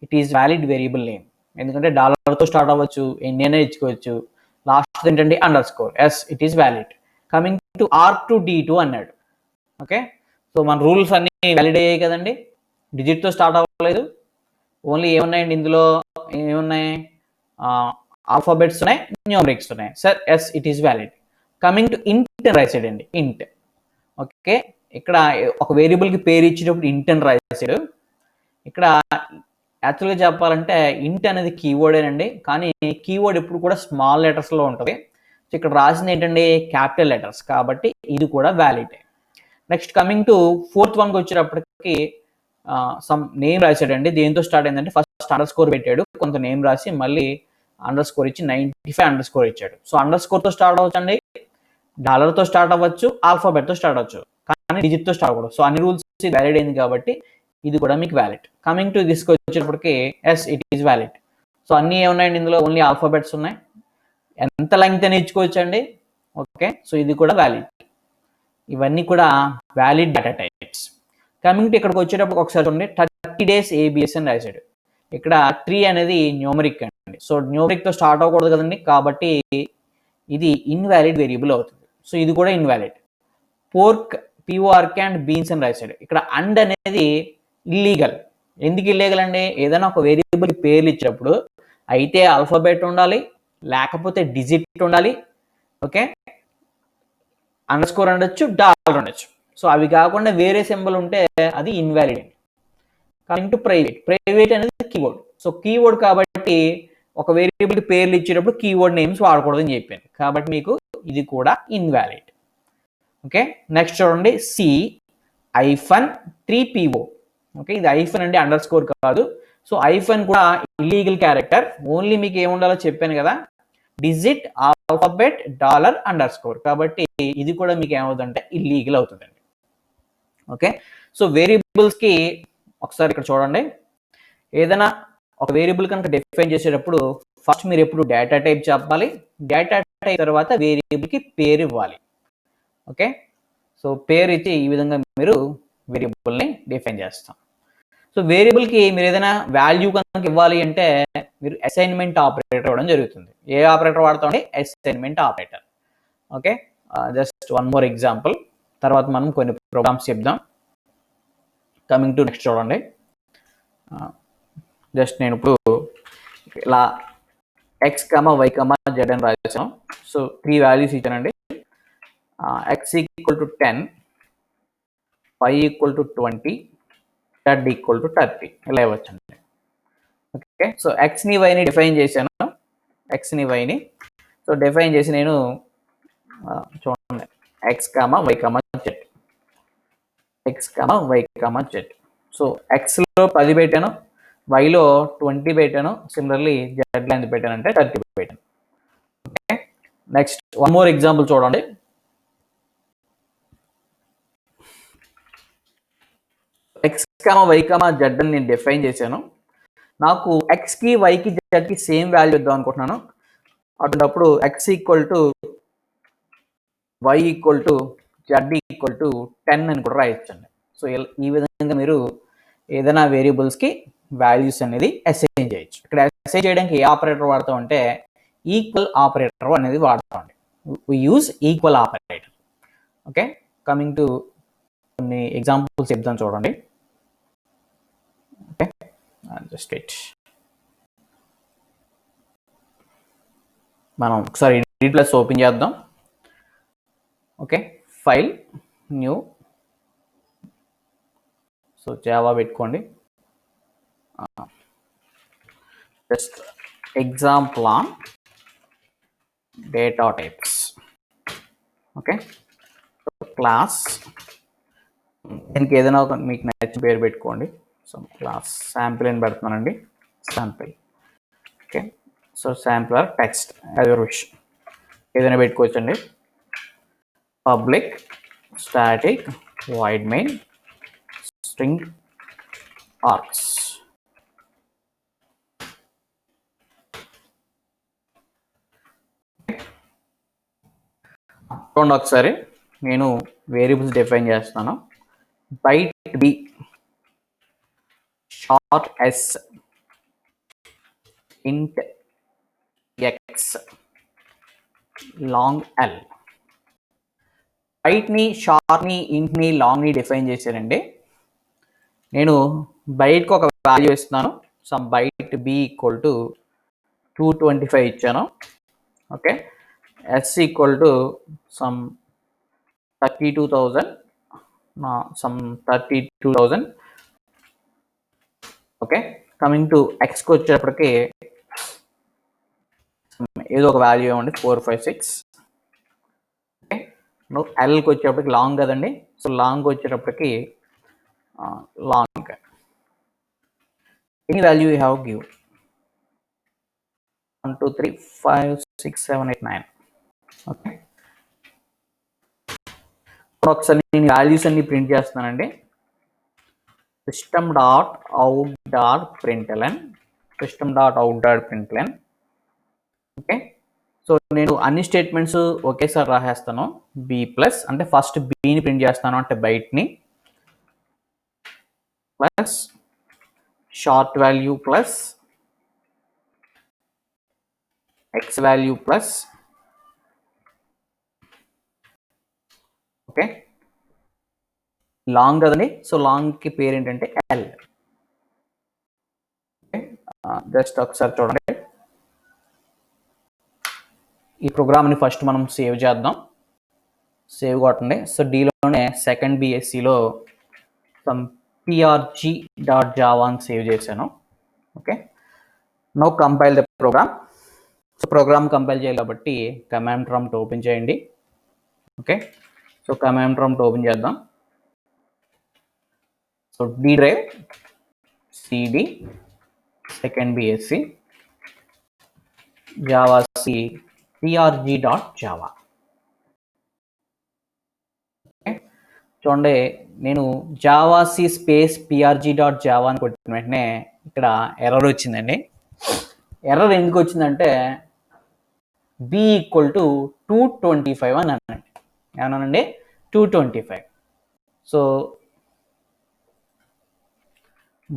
it is valid variable name. ఎందుకంటే డాలర్తో స్టార్ట్ అవ్వచ్చు, ఎన్నైనా ఇచ్చుకోవచ్చు. లాస్ట్ ఏంటండి? Underscore. Yes, it is valid. Coming to R2D2 అన్నాడు. ఓకే, సో మన రూల్స్ అన్నీ వ్యాలిడ్ అయ్యాయి కదండి. డిజిట్తో స్టార్ట్ అవ్వలేదు, ఓన్లీ ఏమున్నాయండి ఇందులో? ఏమున్నాయి? ఆల్ఫాబెట్స్ ఉన్నాయి, న్యూమరిక్స్ ఉన్నాయి. Sir yes, it is valid. Coming to int అని రాసాడండి, ఇంట్. ఓకే, ఇక్కడ ఒక వేరియబుల్కి పేరు ఇచ్చేటప్పుడు ఇంట్ అని రాసాడు. ఇక్కడ యాక్చువల్గా చెప్పాలంటే ఇంట్ అనేది కీవర్డేనండి, కానీ కీవర్డ్ ఎప్పుడు కూడా స్మాల్ లెటర్స్లో ఉంటుంది. సో ఇక్కడ రాసింది ఏంటండి? క్యాపిటల్ లెటర్స్, కాబట్టి ఇది కూడా valid. Next coming to 4th వన్కి వచ్చేటప్పటికి సమ్ నేమ్ రాశాడండి. దేంతో స్టార్ట్ అయిందంటే ఫస్ట్ అండర్స్కోర్ పెట్టాడు, కొంత నేమ్ రాసి మళ్ళీ అండర్స్కోర్ ఇచ్చి 95 అండర్స్కోర్ ఇచ్చాడు. సో అండర్స్కోర్తో స్టార్ట్ అవ్వచ్చండి, డాలర్తో స్టార్ట్ అవ్వచ్చు, ఆల్ఫాబెట్తో స్టార్ట్ అవ్వచ్చు, కానీ డిజిట్తో స్టార్ట్ అవ్వకూడదు. సో అన్ని రూల్స్ వ్యాలిడ్ అయింది కాబట్టి ఇది కూడా మీకు వ్యాలిడ్. కమింగ్ టు దిస్కి వచ్చేటప్పటికి yes, it is valid. So అన్నీ ఏమున్నాయండి ఇందులో? ఓన్లీ ఆల్ఫాబెట్స్ ఉన్నాయి, ఎంత లెంగ్త్ అని ఇచ్చుకోవచ్చండి. ఓకే, సో ఇది కూడా వ్యాలిడ్. ఇవన్నీ కూడా valid data types. Coming to ఇక్కడికి వచ్చేటప్పుడు ఒకసారి చూడండి, 30 days ABS అని రాశాడు. ఇక్కడ 3 అనేది న్యూమరిక్ అండి. సో న్యూమరిక్తో స్టార్ట్ అవ్వకూడదు కదండి, కాబట్టి ఇది ఇన్వాలిడ్ వేరియబుల్ అవుతుంది. సో ఇది కూడా ఇన్వాలిడ్. పోర్క్ పిఓఆర్కే అండ్ బీన్స్ అని రాశాడు. ఇక్కడ అండ్ అనేది ఇల్లీగల్. ఎందుకు ఇల్లీగల్ అండి? ఏదైనా ఒక వేరియబుల్ పేర్లు ఇచ్చినప్పుడు అయితే ఆల్ఫాబెట్ ఉండాలి, లేకపోతే డిజిట్ ఉండాలి, ఓకే, అండర్ స్కోర్ ఉండొచ్చు, డాలర్ ఉండొచ్చు. సో అవి కాకుండా వేరే సింబల్ ఉంటే అది ఇన్వాలిడ్. కమింగ్ టు ప్రైవేట్ అనేది కీవర్డ్. సో కీవర్డ్ కాబట్టి ఒక వేరియబుల్ పేర్లు ఇచ్చేటప్పుడు కీవర్డ్ నేమ్స్ వాడకూడదని చెప్పాను, కాబట్టి మీకు ఇది కూడా ఇన్వాలిడ్. ఓకే, నెక్స్ట్ చూడండి, సి -3PO. ఓకే, ఇది ఐఫన్ అంటే అండర్ స్కోర్ కాదు. సో ఐఫన్ కూడా ఇల్లీగల్ క్యారెక్టర్. ఓన్లీ మీకు ఏముండాలో చెప్పాను కదా, digit, alphabet, dollar, under score. కాబట్టి ఇది కూడా మీకు ఏమవుతుందంటే ఇల్లీగల్ అవుతుందండి. ఓకే, సో వేరియబుల్స్కి ఒకసారి ఇక్కడ చూడండి, ఏదైనా ఒక వేరియబుల్ కనుక డిఫైన్ చేసేటప్పుడు ఫస్ట్ మీరు ఎప్పుడు డేటా టైప్ చెప్పాలి, డేటా టైప్ తర్వాత వేరియబుల్కి పేరు ఇవ్వాలి. ఓకే, సో పేరు ఇచ్చి ఈ విధంగా మీరు వేరియబుల్ని డిఫైన్ చేస్తాం. సో వేరియబుల్కి మీరు ఏదైనా వాల్యూ కనుక ఇవ్వాలి అంటే మీరు అసైన్మెంట్ ఆపరేటర్ ఇవ్వడం జరుగుతుంది. ఏ ఆపరేటర్ వాడతామండి? Assignment operator. Okay, just one more example, తర్వాత మనం కొన్ని ప్రోగ్రామ్స్ చెప్దాం. కమింగ్ టు నెక్స్ట్ చూడండి, జస్ట్ నేను ఇప్పుడు ఇలా x, y, z అని రాసాను. సో 3 వాల్యూస్ ఇచ్చానండి. x = 10, y = 20, z = 30 ఇలా ఇవ్వచ్చండి. ఓకే, సో ఎక్స్ని వైని డిఫైన్ చేశాను, ఎక్స్ని వైని. సో డిఫైన్ చేసి నేను చూడండి x, y, z, x, y, z. So xలో 10 పెట్టాను, వైలో 20 పెట్టాను, సిమిలర్లీ జెడ్లో ఎంత పెట్టాను అంటే 30 పెట్టాను. Okay, next one more example చూడండి. x, y, z అని నేను డిఫైన్ చేశాను. నాకు xకి వైకి జెడ్కి సేమ్ వాల్యూ ఇద్దాం అనుకుంటున్నాను. అటువంటిప్పుడు x = y = z = 10 అని కూడా రాయొచ్చండి. సో ఈ విధంగా మీరు ఏదైనా వేరియబుల్స్కి వాల్యూస్ అనేది అసైన్ చేయొచ్చు. ఇక్కడ అసైన్ చేయడానికి ఏ ఆపరేటర్ వాడతాం అంటే ఈక్వల్ ఆపరేటర్ అనేది వాడతామండి. We use equal operator. Okay, coming to కొన్ని ఎగ్జాంపుల్స్ చెప్తాం చూడండి. ఓకే, జస్ట్ వెయిట్, మనం ఒకసారి ఎడిట్+ ఓపెన్ చేద్దాం. Okay, file, new, so Java పెట్టుకోండి. Just example on data types. Okay, class, దీనికి ఏదైనా ఒక మీకు నచ్చిన పేరు పెట్టుకోండి. సో క్లాస్ శాంపిల్ అని పెడుతున్నానండి, sample. Okay, so sample or text as your wish, ఏదైనా పెట్టుకోవచ్చండి. Public static void main string args. చూడండి ఒకసారి, నేను వేరియబుల్స్ డిఫైన్ చేస్తున్నాను. Byte B, short S, int X, long L. బైట్ని, షార్ట్ని, ఇంట్ని, లాంగ్ని డిఫైన్ చేశానండి. నేను బైట్కి ఒక వాల్యూ ఇస్తున్నాను. సమ్ బైట్ బి = 225 ఇచ్చాను. Okay, S = some 32,000, some 32,000. Okay, coming to ఎక్స్కి వచ్చేటప్పటికి ఏదో ఒక వాల్యూ ఇవ్వండి, 456. ఓకే, ఎల్కి వచ్చేటప్పటికి లాంగ్ కదండి, సో లాంగ్ వచ్చేటప్పటికి long. Any value you have give 1 2 3 5 6 7 8 9. Okay, ఒకసారి నేను వాల్యూస్ అన్ని ప్రింట్ చేస్తున్నానండి. system.out.println, system.out.println. ఓకే, సో నేను అన్ని స్టేట్మెంట్స్ ఒకేసారి రాసేస్తాను. b+ అంటే ఫస్ట్ బీని ప్రింట్ చేస్తాను, అంటే బైట్ని, plus short value plus x value plus okay long కదండి, సో లాంగ్కి పేరు ఏంటంటే ఎల్. జస్ట్ ఒకసారి చూడండి, ఈ ప్రోగ్రామ్ని ఫస్ట్ మనం సేవ్ చేద్దాం. సేవ్ కొట్టండి. సో డీలోనే సెకండ్ బిఎస్సిలో సమ్ prg.java అని సేవ్ చేశాను. Okay, now compile the program. So program compile చేయాలి కాబట్టి కమాండ్ ప్రాంప్ట్ ఓపెన్ చేయండి. Okay, so command prompt open చేద్దాం. So d drive cd second BSc Java C prg.java. చూడండి, నేను జావా సి స్పేస్ prg.java అని కొట్టిన వెంటనే ఇక్కడ ఎర్రర్ వచ్చిందండి. ఎర్రర్ ఎందుకు వచ్చిందంటే b ఈక్వల్ టు 225 అని అన్నానండి. ఏమన్నానండి? 225. సో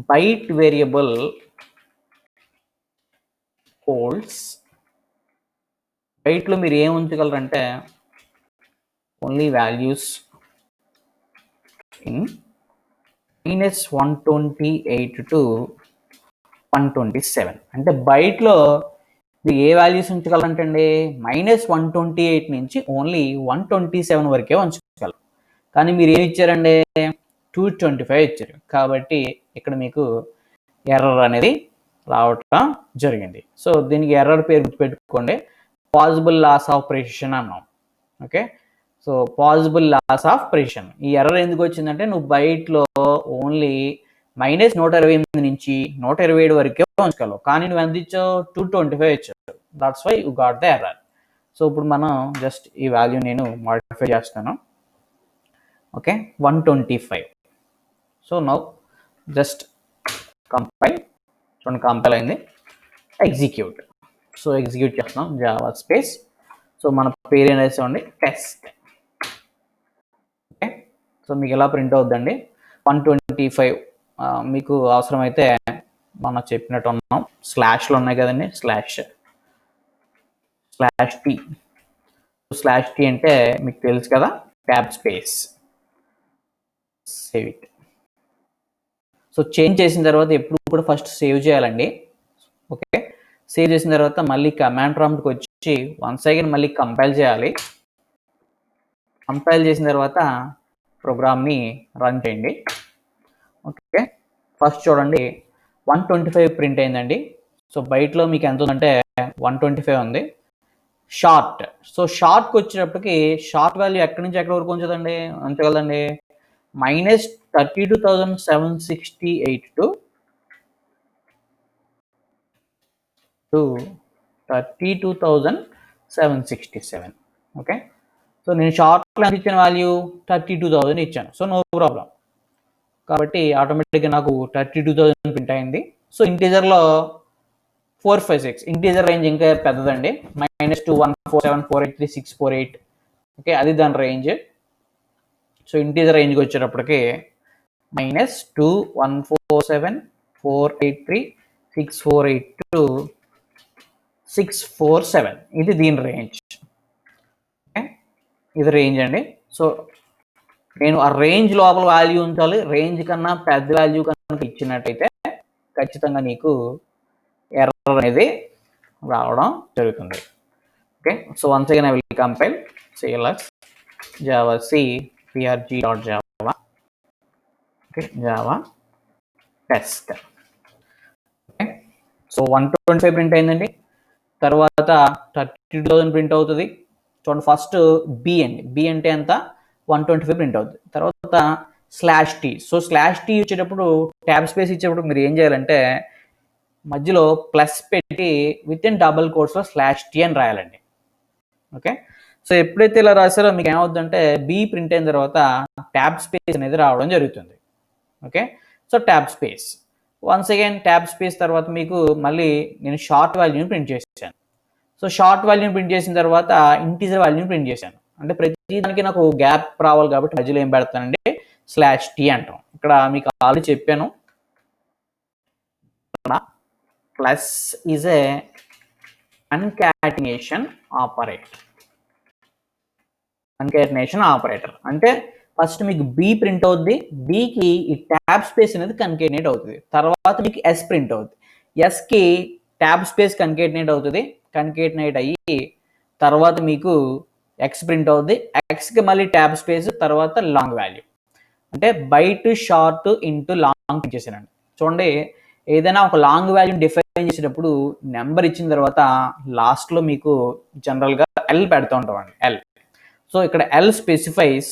బైట్ వేరియబుల్ హోల్డ్స్, బైట్లో మీరు ఏం ఉంచగలరంటే ఓన్లీ వాల్యూస్ ఇన్ -128 to 127. అంటే బైట్లో మీరు ఏ వాల్యూస్ ఉంచగలరంటే అండి -128 నుంచి ఓన్లీ 127 వరకే ఉంచగలరు. కానీ మీరు ఏమి ఇచ్చారండి? 225 ఇచ్చారు. కాబట్టి ఇక్కడ మీకు ఎర్రర్ అనేది రావటం జరిగింది. సో దీనికి ఎర్రర్ పేరు గుర్తుపెట్టుకోండి, పాసిబుల్ లాస్ ఆఫ్ ప్రెసిషన్ అన్నాం. Okay, so possible loss of precision. ఈ ఎర్రర్ ఎందుకు వచ్చిందంటే నువ్వు బైట్లో ఓన్లీ -128 నుంచి 127 వరకే ఉంచగలవు, కానీ నువ్వు ఎంత ఇచ్చావు? 225 ఇచ్చావు. That's why you got the error. So ఇప్పుడు మనం జస్ట్ ఈ వాల్యూ నేను మాడిఫై చేస్తాను. Okay, 125. So now just compile. చూడండి, కంపైల్ అయింది. ఎగ్జిక్యూట్. సో ఎగ్జిక్యూట్ చేస్తున్నాం జావా స్పేస్. సో మన పేరు ఏం వేసామండి? టెస్ట్. ఓకే, సో మీకు ఎలా ప్రింట్ అవుద్దండి? 125. మీకు అవసరమైతే మనం చెప్పినట్టు ఉన్నాం, స్లాష్లు ఉన్నాయి కదండి, /t. /t అంటే మీకు తెలుసు కదా, tab space. Save it. So change చేసిన తర్వాత ఎప్పుడు కూడా ఫస్ట్ సేవ్ చేయాలండి. ఓకే, సేవ్ చేసిన తర్వాత మళ్ళీ కమాండ్ ప్రాంప్ట్కి వచ్చి వన్స్ అగైన్ మళ్ళీ కంపైల్ చేయాలి. కంపైల్ చేసిన తర్వాత ప్రోగ్రామ్ని రన్ చేయండి. ఓకే, ఫస్ట్ చూడండి 125 ప్రింట్ అయిందండి. సో బయటలో మీకు ఎంత ఉందంటే 125 ఉంది. షార్ట్, సో షార్ట్కి వచ్చేటప్పటికి షార్ట్ వాల్యూ ఎక్కడి నుంచి ఎక్కడి వరకు ఉంచగలదండి? -32,768 to 32,767. ఓకే, సో నేను షార్ట్లో ఎంత ఇచ్చిన వాల్యూ 32,000 ఇచ్చాను. So no problem. కాబట్టి ఆటోమేటిక్గా నాకు 32,000 ప్రింట్ అయింది. సో ఇంటీజర్లో 456, ఇంటీజర్ రేంజ్ ఇంకా పెద్దదండి. -2 147 483 648. ఓకే, అది దాని రేంజ్. సో ఇంటీజర్ రేంజ్కి వచ్చేటప్పటికి -2 147 483 648 647, ఇది దీని రేంజ్. ఓకే, ఇది రేంజ్ అండి. సో నేను ఆ రేంజ్ లోపల వాల్యూ ఉంచాలి. రేంజ్ కన్నా పెద్ద వాల్యూ కనుక ఇచ్చినట్టయితే ఖచ్చితంగా నీకు ఎర్రర్ అనేది రావడం జరుగుతుంది. Okay, so once again I will compile cls java c prg.java. Okay, Java test. Okay, so 125 print అయిందండి. తర్వాత 32,000 ప్రింట్ అవుతుంది. చూడండి, ఫస్ట్ బి అండి, బి అంటే ఎంత? 125 ప్రింట్ అవుతుంది. తర్వాత /t. సో /t వచ్చేటప్పుడు ట్యాబ్ స్పేస్ ఇచ్చేటప్పుడు మీరు ఏం చేయాలంటే మధ్యలో ప్లస్ పెట్టి విత్ ఇన్ డబుల్ కోట్స్లో /t అని రాయాలండి. ఓకే, సో ఎప్పుడైతే ఇలా రాసారో మీకు ఏమవుతుందంటే బి ప్రింట్ అయిన తర్వాత ట్యాబ్ స్పేస్ అనేది రావడం జరుగుతుంది. Okay, so tab space, once again tab space తర్వాత మీకు మళ్ళీ నేను షార్ట్ వాల్యూని ప్రింట్ చేశాను. సో షార్ట్ వాల్యూని ప్రింట్ చేసిన తర్వాత ఇంటీజర్ వాల్యూని ప్రింట్ చేశాను. అంటే ప్రతి దానికి నాకు గ్యాప్ రావాలి కాబట్టి మధ్యలో ఏం పెడతానంటే /t అంటాం. ఇక్కడ మీకు ఆల్రెడీ చెప్పాను, plus is a concatenation operator అంటే ఫస్ట్ మీకు బి ప్రింట్ అవుద్ది, బికి ఈ ట్యాబ్ స్పేస్ అనేది కన్కేటినేట్ అవుతుంది, తర్వాత మీకు ఎస్ ప్రింట్ అవుతుంది, ఎస్కి ట్యాబ్ స్పేస్ కన్కేటినేట్ అవుతుంది, కన్కేటినేట్ అయ్యి తర్వాత మీకు ఎక్స్ ప్రింట్ అవుద్ది, ఎక్స్కి మళ్ళీ ట్యాబ్ స్పేస్, తర్వాత లాంగ్ వాల్యూ. అంటే బైట్ షార్ట్ ఇంటూ లాంగ్ చేసానండి. చూడండి, ఏదైనా ఒక లాంగ్ వాల్యూని డిఫైన్ చేసేటప్పుడు నెంబర్ ఇచ్చిన తర్వాత లాస్ట్లో మీకు జనరల్గా ఎల్ పెడుతూ ఉంటామండి, ఎల్. సో ఇక్కడ L specifies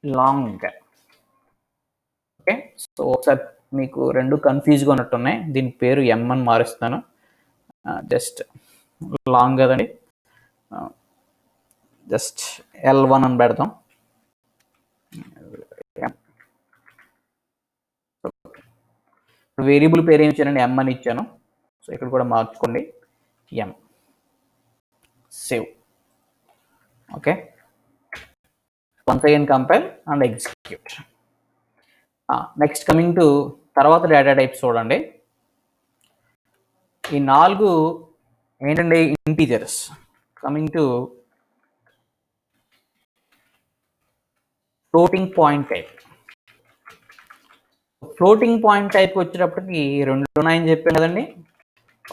long. Okay, so ఒకసారి మీకు రెండు కన్ఫ్యూజ్గా ఉన్నట్టున్నాయి, దీని పేరు ఎం అని మారుస్తాను, జస్ట్ లాంగ్ కదండి, జస్ట్ L1 అని పెడతాం. వేరియబుల్ పేరు ఏమి ఇచ్చానండి, ఎం అని ఇచ్చాను. సో ఇక్కడ కూడా మార్చుకోండి, ఎం. Save. Okay, once again compile and execute. Next coming to తర్వాత డేటా టైప్స్ చూడండి. ఈ 4 ఏంటండి, integers. Coming to floating point type. Floating point type వచ్చేటప్పటికి 2 ఉన్నాయని చెప్పాను కదండి,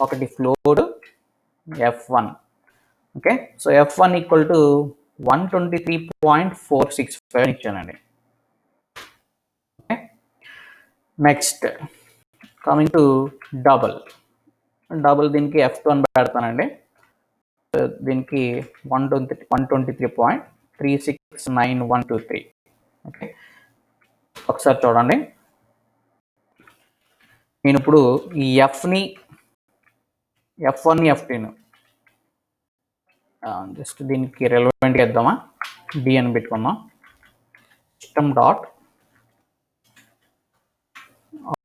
ఒకటి float, F1. Okay, so F1 equal to 123.465 ఇచ్చానండి. Okay, next coming to double. దీనికి F2 అని పెడతానండి, దీనికి 123.369123. ఓకే, ఒకసారి చూడండి, నేను ఇప్పుడు ఈ F1ని F2ని జస్ట్ దీనికి రెలవెంట్గా ఇద్దామా, డి అని పెట్టుకుందాం. System dot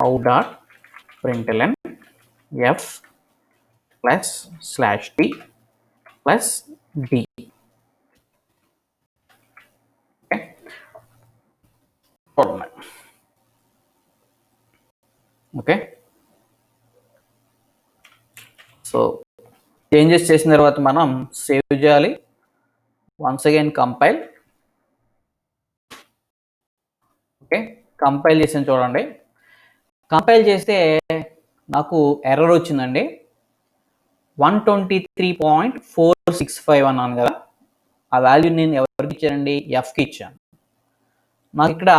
out dot println F plus slash T plus D. Okay, so changes చేసిన తర్వాత మనం సేవ్ చేయాలి. Once again compile. Okay, compile చేసాను చూడండి. కంపైల్ చేస్తే నాకు ఎర్రర్ వచ్చిందండి, 123.465 అన్నాను కదా, ఆ వాల్యూ నేను ఎవరికి ఇచ్చానండి, ఎఫ్కి ఇచ్చాను. నాకు ఇక్కడ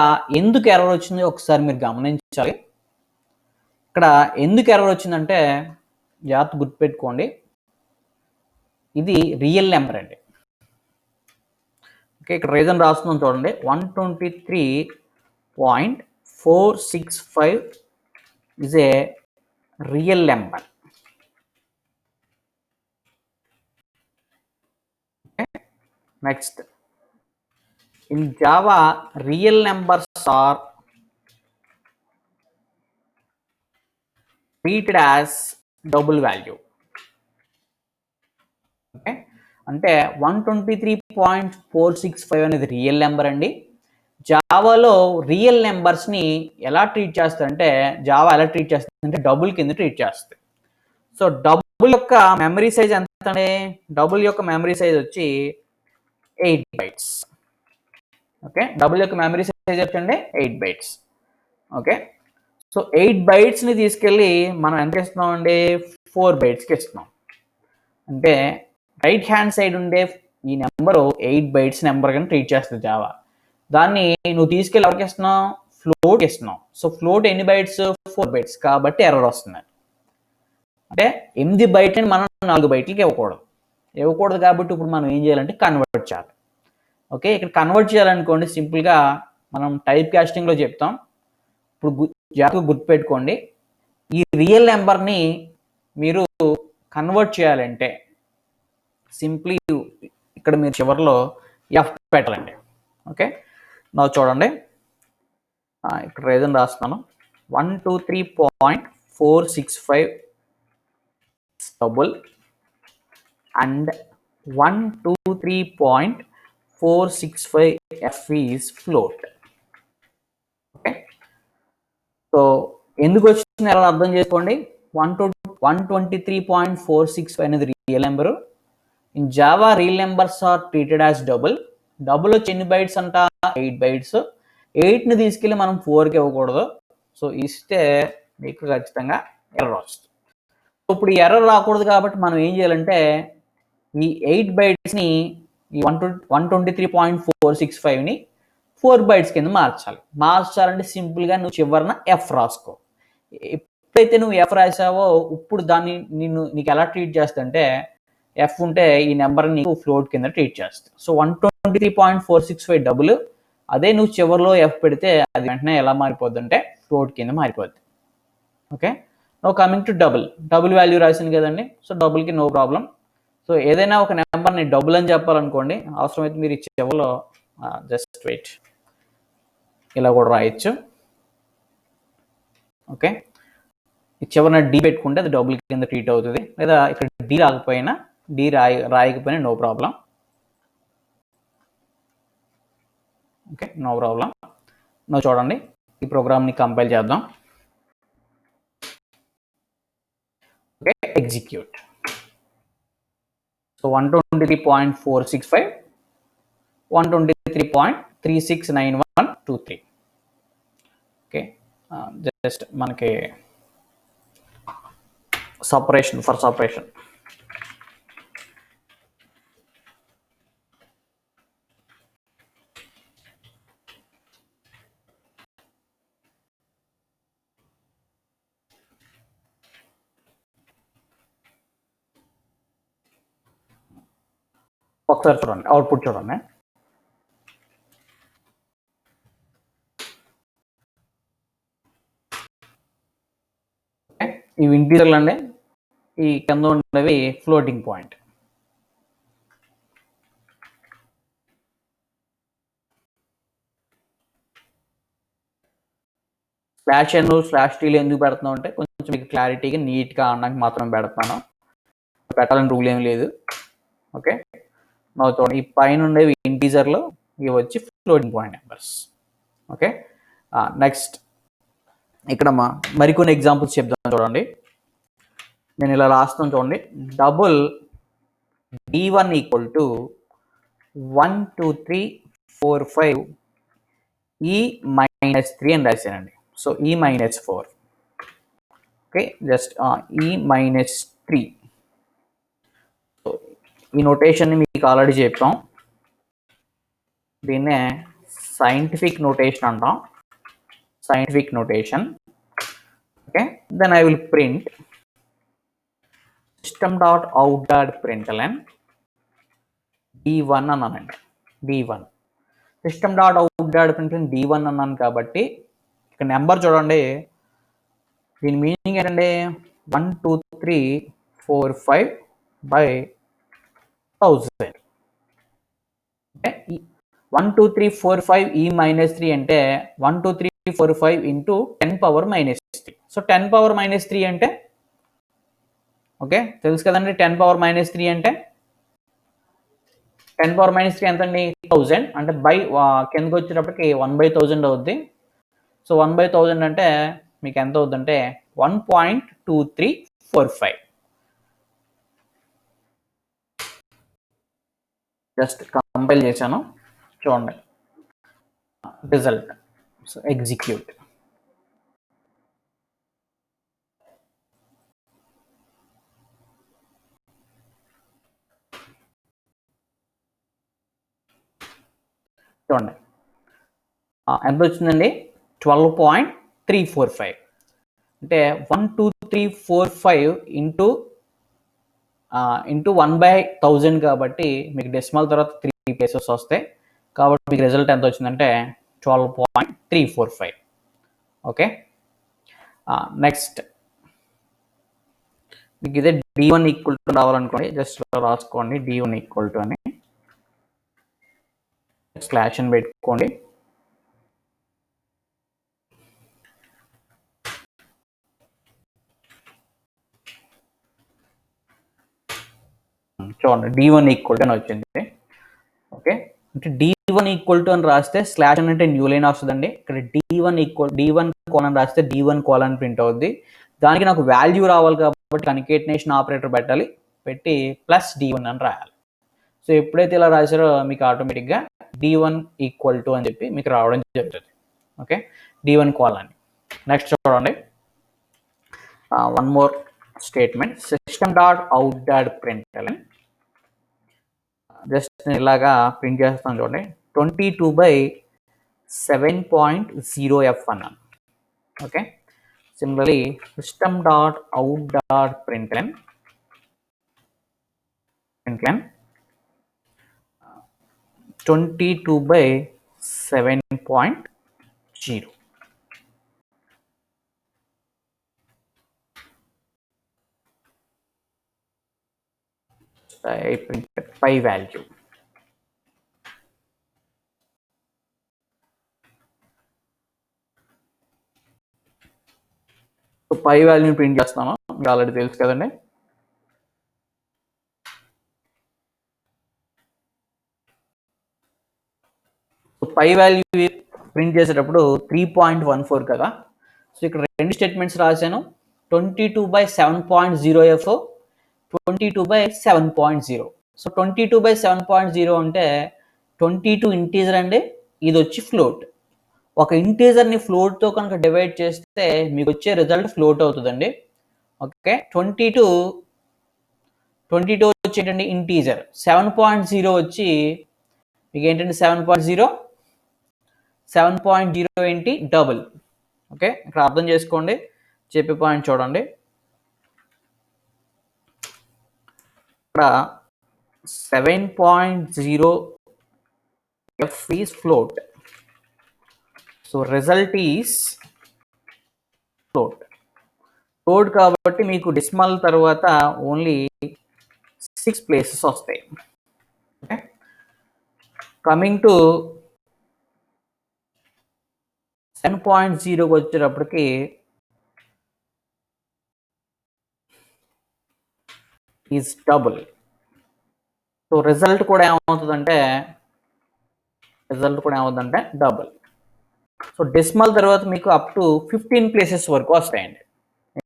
ఎందుకు ఎర్రర్ వచ్చింది ఒకసారి మీరు గమనించాలి. ఇక్కడ ఎందుకు ఎర్రర్ వచ్చిందంటే జాగ్రత్త గుర్తుపెట్టుకోండి, ఇది రియల్ నెంబర్ అండి. ఓకే, ఇక్కడ రీజన్ రాస్తున్నాం చూడండి, 123.465 is a real number. Next, in Java real numbers are treated as double value. Okay, అంటే 123.465 అనేది రియల్ నెంబర్ అండి. జావాలో రియల్ నెంబర్స్ని ఎలా ట్రీట్ చేస్తారంటే, జావా ఎలా ట్రీట్ చేస్తుందంటే డబుల్ కింద ట్రీట్ చేస్తుంది. సో డబుల్ యొక్క మెమరీ సైజ్ ఎంత అండి, డబుల్ యొక్క మెమరీ సైజ్ వచ్చి 8 bytes. ఓకే, డబుల్ యొక్క మెమరీ సైజ్ వచ్చండి 8 bytes. ఓకే, సో 8 bytesని తీసుకెళ్ళి మనం ఎంత ఇస్తున్నాం అండి, 4 bytesకి ఇస్తున్నాం. అంటే రైట్ హ్యాండ్ సైడ్ ఉండే ఈ నెంబరు 8 bytes నెంబర్ కానీ ట్రీట్ చేస్తుంది జావా. దాన్ని నువ్వు తీసుకెళ్ళి ఎవరికి ఇస్తున్నావు, ఫ్లోట్ ఇస్తున్నావు. సో ఫ్లోట్ ఎన్ని బైట్స్, 4 bytes, కాబట్టి ఎర్రర్ వస్తుంది. అంటే 8 bytes మనం 4 bytes ఇవ్వకూడదు కాబట్టి ఇప్పుడు మనం ఏం చేయాలంటే కన్వర్ట్ చేయాలి. ఓకే, ఇక్కడ కన్వర్ట్ చేయాలనుకోండి, సింపుల్గా మనం టైప్ కాస్టింగ్లో చెప్తాం. ఇప్పుడు జాగ్రత్తగా గుర్తుపెట్టుకోండి, ఈ రియల్ నెంబర్ని మీరు కన్వర్ట్ చేయాలంటే సింప్లీ ఇక్కడ మీరు చివరిలో ఎఫ్ పెట్టాలండి. ఓకే, నా చూడండి, ఇక్కడ రీజన్ రాస్తున్నాను, 123.465 double and 123.465 F is float. Okay, so ఎందుకు వచ్చిన ఎర్రర్ అర్థం చేసుకోండి. 123.465 అనేది real number. In Java real numbers are treated as double. Double వచ్చి ఎన్ని బైట్స్ అంట, 8 బైట్స్. 8ని తీసుకెళ్ళి మనం 4కి ఇవ్వకూడదు. సో ఇస్తే మీకు ఖచ్చితంగా ఎర్రర్ వస్తుంది. ఇప్పుడు ఈ ఎర్రర్ రాకూడదు కాబట్టి మనం ఏం చేయాలంటే ఈ 8 బైట్స్ని ఈ 123.465ని 4 బైట్స్ కింద మార్చాలంటే సింపుల్గా నువ్వు చివరన ఎఫ్ రాసుకో. ఎప్పుడైతే నువ్వు ఎఫ్ రాసావో ఇప్పుడు దాన్ని నీకు ఎలా ట్రీట్ చేస్తుంటే ఎఫ్ ఉంటే ఈ నెంబర్ నీకు ఫ్లోట్ కింద ట్రీట్ చేస్తుంది. సో 123.465 డబుల్, అదే నువ్వు చివరిలో ఎఫ్ పెడితే అది వెంటనే ఎలా మారిపోద్ది అంటే ఫ్లోట్ కింద మారిపోద్ది. Okay, no coming to double value రాసింది కదండి. సో డబుల్కి నో ప్రాబ్లం. సో ఏదైనా ఒక నెంబర్ని డబుల్ అని చెప్పాలనుకోండి, అవసరమైతే మీరు చివరిలో జస్ట్ వెయిట్ ఇలా కూడా రాయొచ్చు. ఓకే, చివరిన డి పెట్టుకుంటే అది డబుల్ కింద ట్రీట్ అవుతుంది. లేదా ఇక్కడ డి రాకపోయినా రాయకపోయినా no problem. Okay, no problem. No చూడండి, ఈ ప్రోగ్రామ్ని కంపైల్ చేద్దాం. Okay, execute. So 123.465, 123.369123. Okay, just మనకి సపరేషన్ ఫర్ సపరేషన్. ఒకసారి చూడండి, అవుట్పుట్ చూడండి. ఇవి ఇంటీజర్లు అండి, ఈ కింద ఉండేవి floating point. Slash N slash టీలు ఎందుకు పెడుతున్నాం అంటే కొంచెం మీకు క్లారిటీగా నీట్గా అనడానికి మాత్రం పెడతాను, పెట్టాలని రూల్ ఏం లేదు. ఓకే, నా చూడండి, ఈ పైన ఉండేవి ఇంటీజర్లు, ఇవి వచ్చి floating point numbers. Okay, next ఇక్కడ మరికొన్ని ఎగ్జాంపుల్స్ చెప్తాను చూడండి. నేను ఇలా రాస్తాను చూడండి. Double d1 equal to 1 2 3 4 5 e minus 3 అని రాశానండి. So e minus 4. Okay, just e minus 3. So ఈ నోటేషన్ని మీకు ఆల్రెడీ చెప్పాం, దీన్నే సైంటిఫిక్ నోటేషన్ అంటాం, scientific notation. Okay, then I will print system.out.println d1 అన్నానండి. d1 system.out.println d1 అన్నాను కాబట్టి ఇక్కడ నెంబర్ చూడండి, దీని మీనింగ్ ఏంటంటే 1 2 3 4 5 by 1000. అంటే 1 2 3 4 5 e minus 3 అంటే 1 2 3 4 5 into 10 power minus 3. So 10 power minus 3 అంటే ఓకే తెలుసు కదండి, 10 power minus 3 అంటే 10 power minus 3 ఎంత అండి, 1000. అంటే బై కిందకి వచ్చేటప్పటికి 1/1000 అవుద్ది. సో 1/1000 అంటే మీకు ఎంత అవుద్దంటే 1.2345. జస్ట్ కంపైల్ చేశాను చూడండి రిజల్ట్. So execute. చూడండి ఎంత వచ్చిందండి, 12.345. అంటే 1 2 3 4 5 ఇంటూ 1/1000 కాబట్టి మీకు డెసిమల్ తర్వాత 3 ప్లేసెస్ వస్తాయి. కాబట్టి మీకు రిజల్ట్ ఎంత వచ్చిందంటే 12.345. ఓకే, నెక్స్ట్ మీకు ఇదే d1 ఈక్వల్ టు రావాలనుకోండి, జస్ట్ రాసుకోండి d1 ఈక్వల్ టు అని, స్లాష్ అని పెట్టుకోండి. చూడండి d1 ఈక్వల్ టు అని వచ్చింది. ఓకే, అంటే D1 ఈక్వల్ టు అని రాస్తే స్లాష్ అంటే న్యూ లైన్ వస్తుందండి. ఇక్కడ D1 కోలన్ రాస్తే D1 కోలన్ ప్రింట్ అవుద్ది. దానికి నాకు వాల్యూ రావాలి కాబట్టి కన్కేటినేషన్ ఆపరేటర్ పెట్టాలి, పెట్టి ప్లస్ D1 అని రాయాలి. సో ఎప్పుడైతే ఇలా రాశారో మీకు ఆటోమేటిక్గా D1 ఈక్వల్ టు అని చెప్పి మీకు రావడం జరుగుతుంది. Okay, D1 colon. నెక్స్ట్ చూడండి, one more statement, system dot out dot println. Just ఇలాగా ప్రింట్ చేస్తాను చూడండి, 22/7.0f అన్నాను. Okay, similarly system dot out dot println 22/7.0. I print pi value. So pi వాల్యూని ప్రింట్ చేస్తాను, మీకు ఆల్రెడీ తెలుసు కదండి. సో పై వాల్యూ ప్రింట్ చేసేటప్పుడు 3.14 కదా. సో ఇక్కడ రెండు స్టేట్మెంట్స్ రాశాను, 22/7.0f, 22/7.0. సో 22/7.0 అంటే 22 ఇంటీజర్ అండి, ఇది వచ్చి ఫ్లోట్. ఒక ఇంటీజర్ని ఫ్లోట్తో కనుక డివైడ్ చేస్తే మీకు వచ్చే రిజల్ట్ ఫ్లోట్ అవుతుందండి. ఓకే, 22 వచ్చి ఏంటండి ఇంటీజర్, 7.0 వచ్చి మీకు ఏంటంటే 7.0 ఏంటి డబుల్. ఓకే, ఇక్కడ అర్థం చేసుకోండి, చెప్పే పాయింట్ చూడండి. ఇక్కడ 7.0f is float, so result is float కాబట్టి మీకు డెసిమల్ తర్వాత ఓన్లీ 6 ప్లేసెస్ వస్తాయి. ఓకే, కమింగ్ టు 7.0 వచ్చేటప్పటికి ఈజ్ డబుల్. సో రిజల్ట్ కూడా ఏమవుతుందంటే డబుల్. సో డెసిమల్ తర్వాత మీకు అప్ టు 15 ప్లేసెస్ వరకు వస్తాయండి.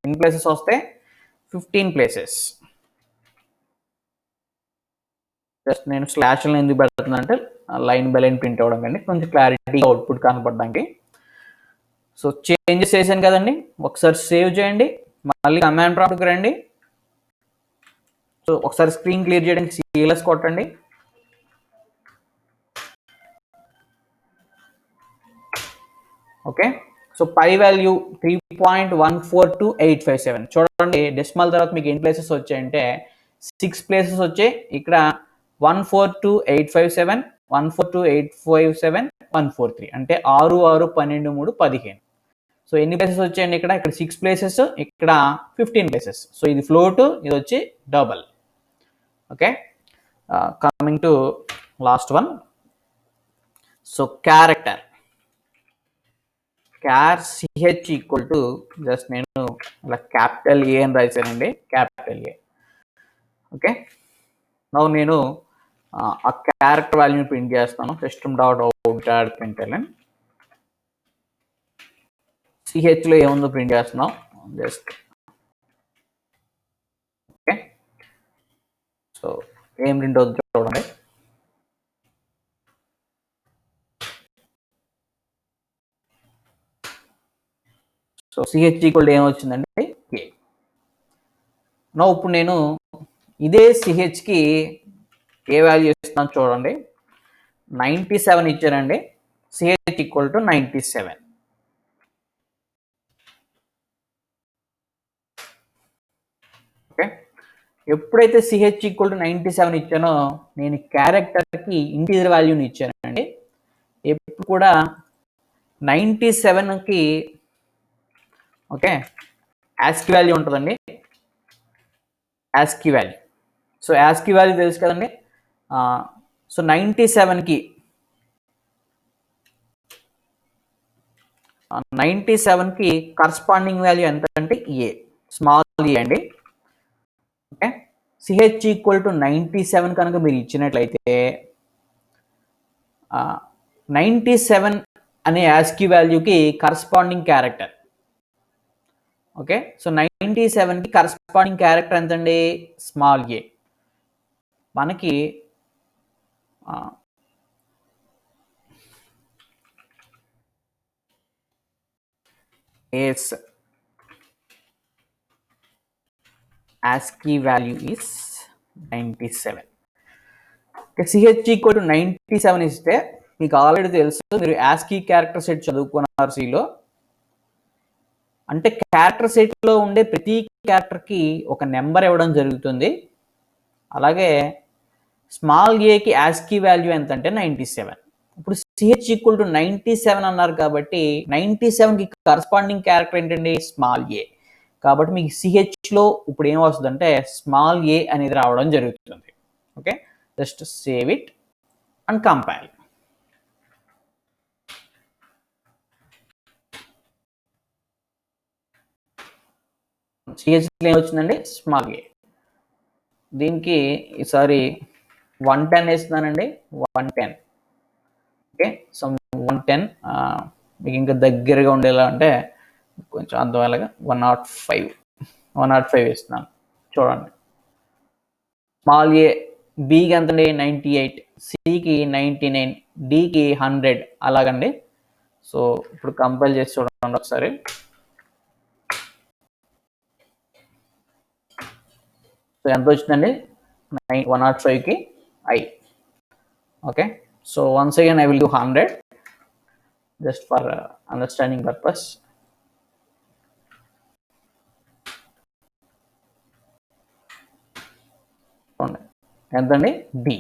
ఎన్ని ప్లేసెస్ వస్తాయి? 15 ప్లేసెస్. జస్ట్ నేను స్లాష్లను ఎందుకు పెడుతున్నానంటే లైన్ బై లైన్ ప్రింట్ అవ్వడం కండి, కొంచెం క్లారిటీ అవుట్పుట్ కనపడడానికి. సో చేంజెస్ చేశాను కదండి, ఒకసారి సేవ్ చేయండి, మళ్ళీ కమాండ్ ప్రాంప్ట్కి రండి. సో ఒకసారి స్క్రీన్ క్లియర్ చేయడానికి CLS కొట్టండి. Okay, so pi value 3.142857. చూడండి డెసిమల్ తర్వాత మీకు ఎన్ని ప్లేసెస్ వచ్చాయంటే 6 ప్లేసెస్ వచ్చాయి. ఇక్కడ 142,857, 142,857, 143 అంటే 6, 6, 12, 3, 15. సో ఎన్ని ప్లేసెస్ వచ్చాయండి? ఇక్కడ 6 ప్లేసెస్, ఇక్కడ 15 ప్లేసెస్. సో ఇది ఫ్లోట్, ఇది వచ్చి double. Okay, coming to last one. So character CH equal to just నేను ఇలా క్యాపిటల్ A అని రాశానండి, క్యాపిటల్ A. ఓకే, నౌ నేను ఆ క్యారెక్టర్ వాల్యూని ప్రింట్ చేస్తాను, system dot out dot println. CHలో ఏముందో ప్రింట్ చేస్తున్నాం జస్ట్. ఓకే, సో ఏం ప్రింట్ అవుతుందో చూడండి. సో CH ఈక్వల్ టు ఏమొచ్చిందండి A. నో ఇప్పుడు నేను ఇదే CHకి ఏ వాల్యూ ఇస్తాను చూడండి, 97 ఇచ్చానండి. CH equal to 97. ఓకే, ఎప్పుడైతే CH ఈక్వల్ టు 97 ఇచ్చానో నేను క్యారెక్టర్కి ఇంటీజర్ వాల్యూని ఇచ్చానండి. ఎప్పుడు కూడా 97కి ఓకే ASCII వాల్యూ ఉంటుందండి, ASCII value. So ASCII value తెలుసు కదండి. సో 97కి కరస్పాండింగ్ వాల్యూ ఎంత అంటే A, స్మాల్ e అండి. ఓకే, CH ఈక్వల్ టు 97 కనుక మీరు ఇచ్చినట్లయితే 97 అనే యాస్కీ వాల్యూకి కరస్పాండింగ్ క్యారెక్టర్. ఓకే, సో 97కి కరస్పాండింగ్ క్యారెక్టర్ ఎంతండి? Small a. మనకి its ASCII value is 97. CH equal to 97 ఇస్తే మీకు ఆల్రెడీ తెలుసు, మీరు ASCII క్యారెక్టర్ సెట్ చదువుకున్నారు సిలో. అంటే క్యారెక్టర్ సెట్లో ఉండే ప్రతి క్యారెక్టర్కి ఒక నెంబర్ ఇవ్వడం జరుగుతుంది. అలాగే స్మాల్ ఏకి ASCII వాల్యూ ఎంత అంటే 97. ఇప్పుడు CH ఈక్వల్ టు 97 అన్నారు కాబట్టి 97కి కరస్పాండింగ్ క్యారెక్టర్ ఏంటండి? స్మాల్ ఏ. కాబట్టి మీకు సిహెచ్లో ఇప్పుడు ఏం వస్తుందంటే స్మాల్ ఏ అనేది రావడం జరుగుతుంది. Okay, just save it and compile. సిహెచ్లో ఏం వచ్చిందండి? Small a. దీనికి ఈసారి 110 వేస్తున్నానండి, 110. ఓకే, సో 110 మీకు ఇంకా దగ్గరగా ఉండేలా అంటే కొంచెం అర్థమయ్యేలాగా 105 వేస్తున్నాను. చూడండి, స్మాల్ ఏ బికి ఎంతండి? 98, సికి 99, డికి 100 అలాగండి. సో ఇప్పుడు కంపైల్ చేసి చూడండి ఒకసారి. సో ఎంత వచ్చిందండి? 105కి i. Okay, so once again I will do 100 just for understanding purpose. ఎంతండి? B.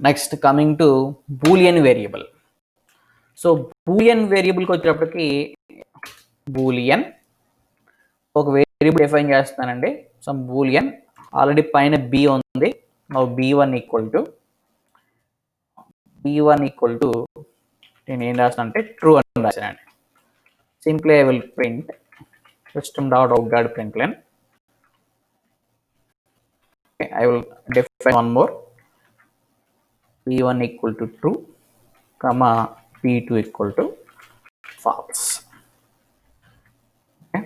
Next coming to boolean variable. So boolean వేరియబుల్కి వచ్చేటప్పటికి బూలియన్ ఒక వేరియబుల్ డిఫైన్ చేస్తానండి. సో బూలియన్ ఆల్రెడీ పైన బి ఉంది. b1 ఈక్వల్ టు నేను ఏం రాస్తాను అంటే ట్రూ అని రాశానండి. Simply I will print system.out.println. Okay, I will define one more. p1 equal to true, comma p2 equal to false. Okay.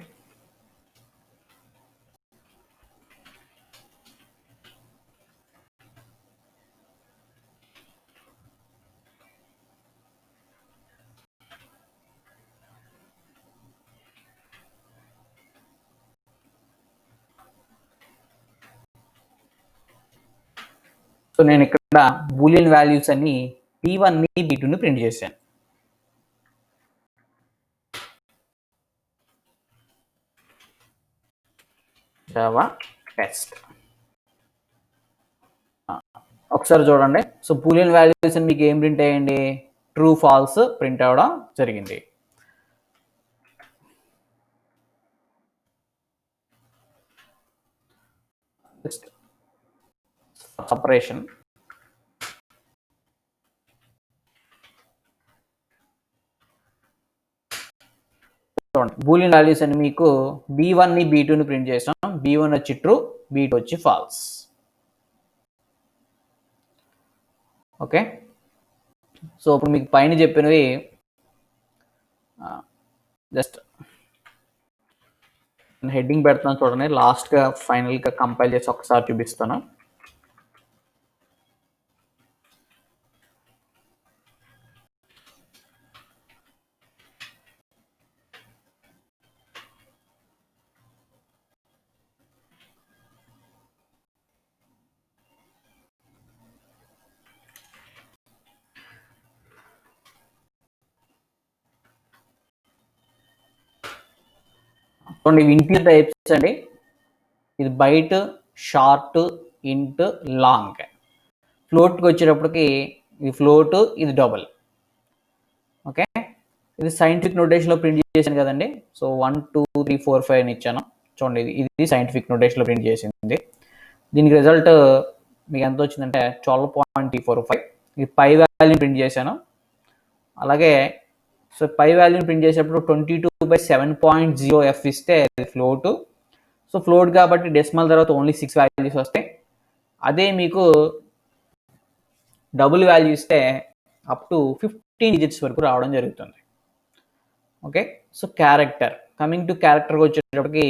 So నేను ఇక్కడ బూలియన్ వాల్యూస్ అన్ని p1ని p2ని ప్రింట్ చేశాను. Java test. ఒకసారి చూడండి. సో బూలియన్ వాల్యూస్ అని మీకు ఏం ప్రింట్ అయ్యండి? ట్రూ ఫాల్స్ ప్రింట్ అవ్వడం జరిగింది. సపరేషన్ చూడండి, బూలియన్ వాల్యూస్ అని మీకు b1ని b2ని ప్రింట్ చేసాం. b1 వచ్చి ట్రూ, b2 వచ్చి ఫాల్స్. ఓకే, సో ఇప్పుడు మీకు పైన చెప్పినవి జస్ట్ హెడ్డింగ్ పెడతాను చూడండి. లాస్ట్గా ఫైనల్గా కంపైల్ చేసి ఒకసారి చూపిస్తాను. చూడండి, ఇంటీజర్ టైప్స్ అండి. ఇది బైట్, షార్ట్, ఇంట్, లాంగ్. ఫ్లోట్కి వచ్చేటప్పటికి ఇది ఫ్లోట్, ఇది డబుల్. ఓకే, ఇది సైంటిఫిక్ నోటేషన్లో ప్రింట్ చేశాను కదండి. సో 1 2 3 4 5 అని ఇచ్చాను. చూడండి, ఇది సైంటిఫిక్ నోటేషన్లో ప్రింట్ చేసింది. దీనికి రిజల్ట్ మీకు ఎంత వచ్చిందంటే 12.345. ఇది పై వాల్యూని ప్రింట్ చేశాను. అలాగే సో పై వాల్యూని ప్రింట్ చేసేటప్పుడు 22/7.0f ఇస్తే అది ఫ్లోట్. సో ఫ్లోట్ కాబట్టి డెసిమల్ తర్వాత ఓన్లీ 6 వాల్యూస్ వస్తాయి. అదే మీకు డబుల్ వాల్యూ ఇస్తే అప్ టు 15 డిజిట్స్ వరకు రావడం జరుగుతుంది. Okay, so character, coming to క్యారెక్టర్కి వచ్చేటప్పటికి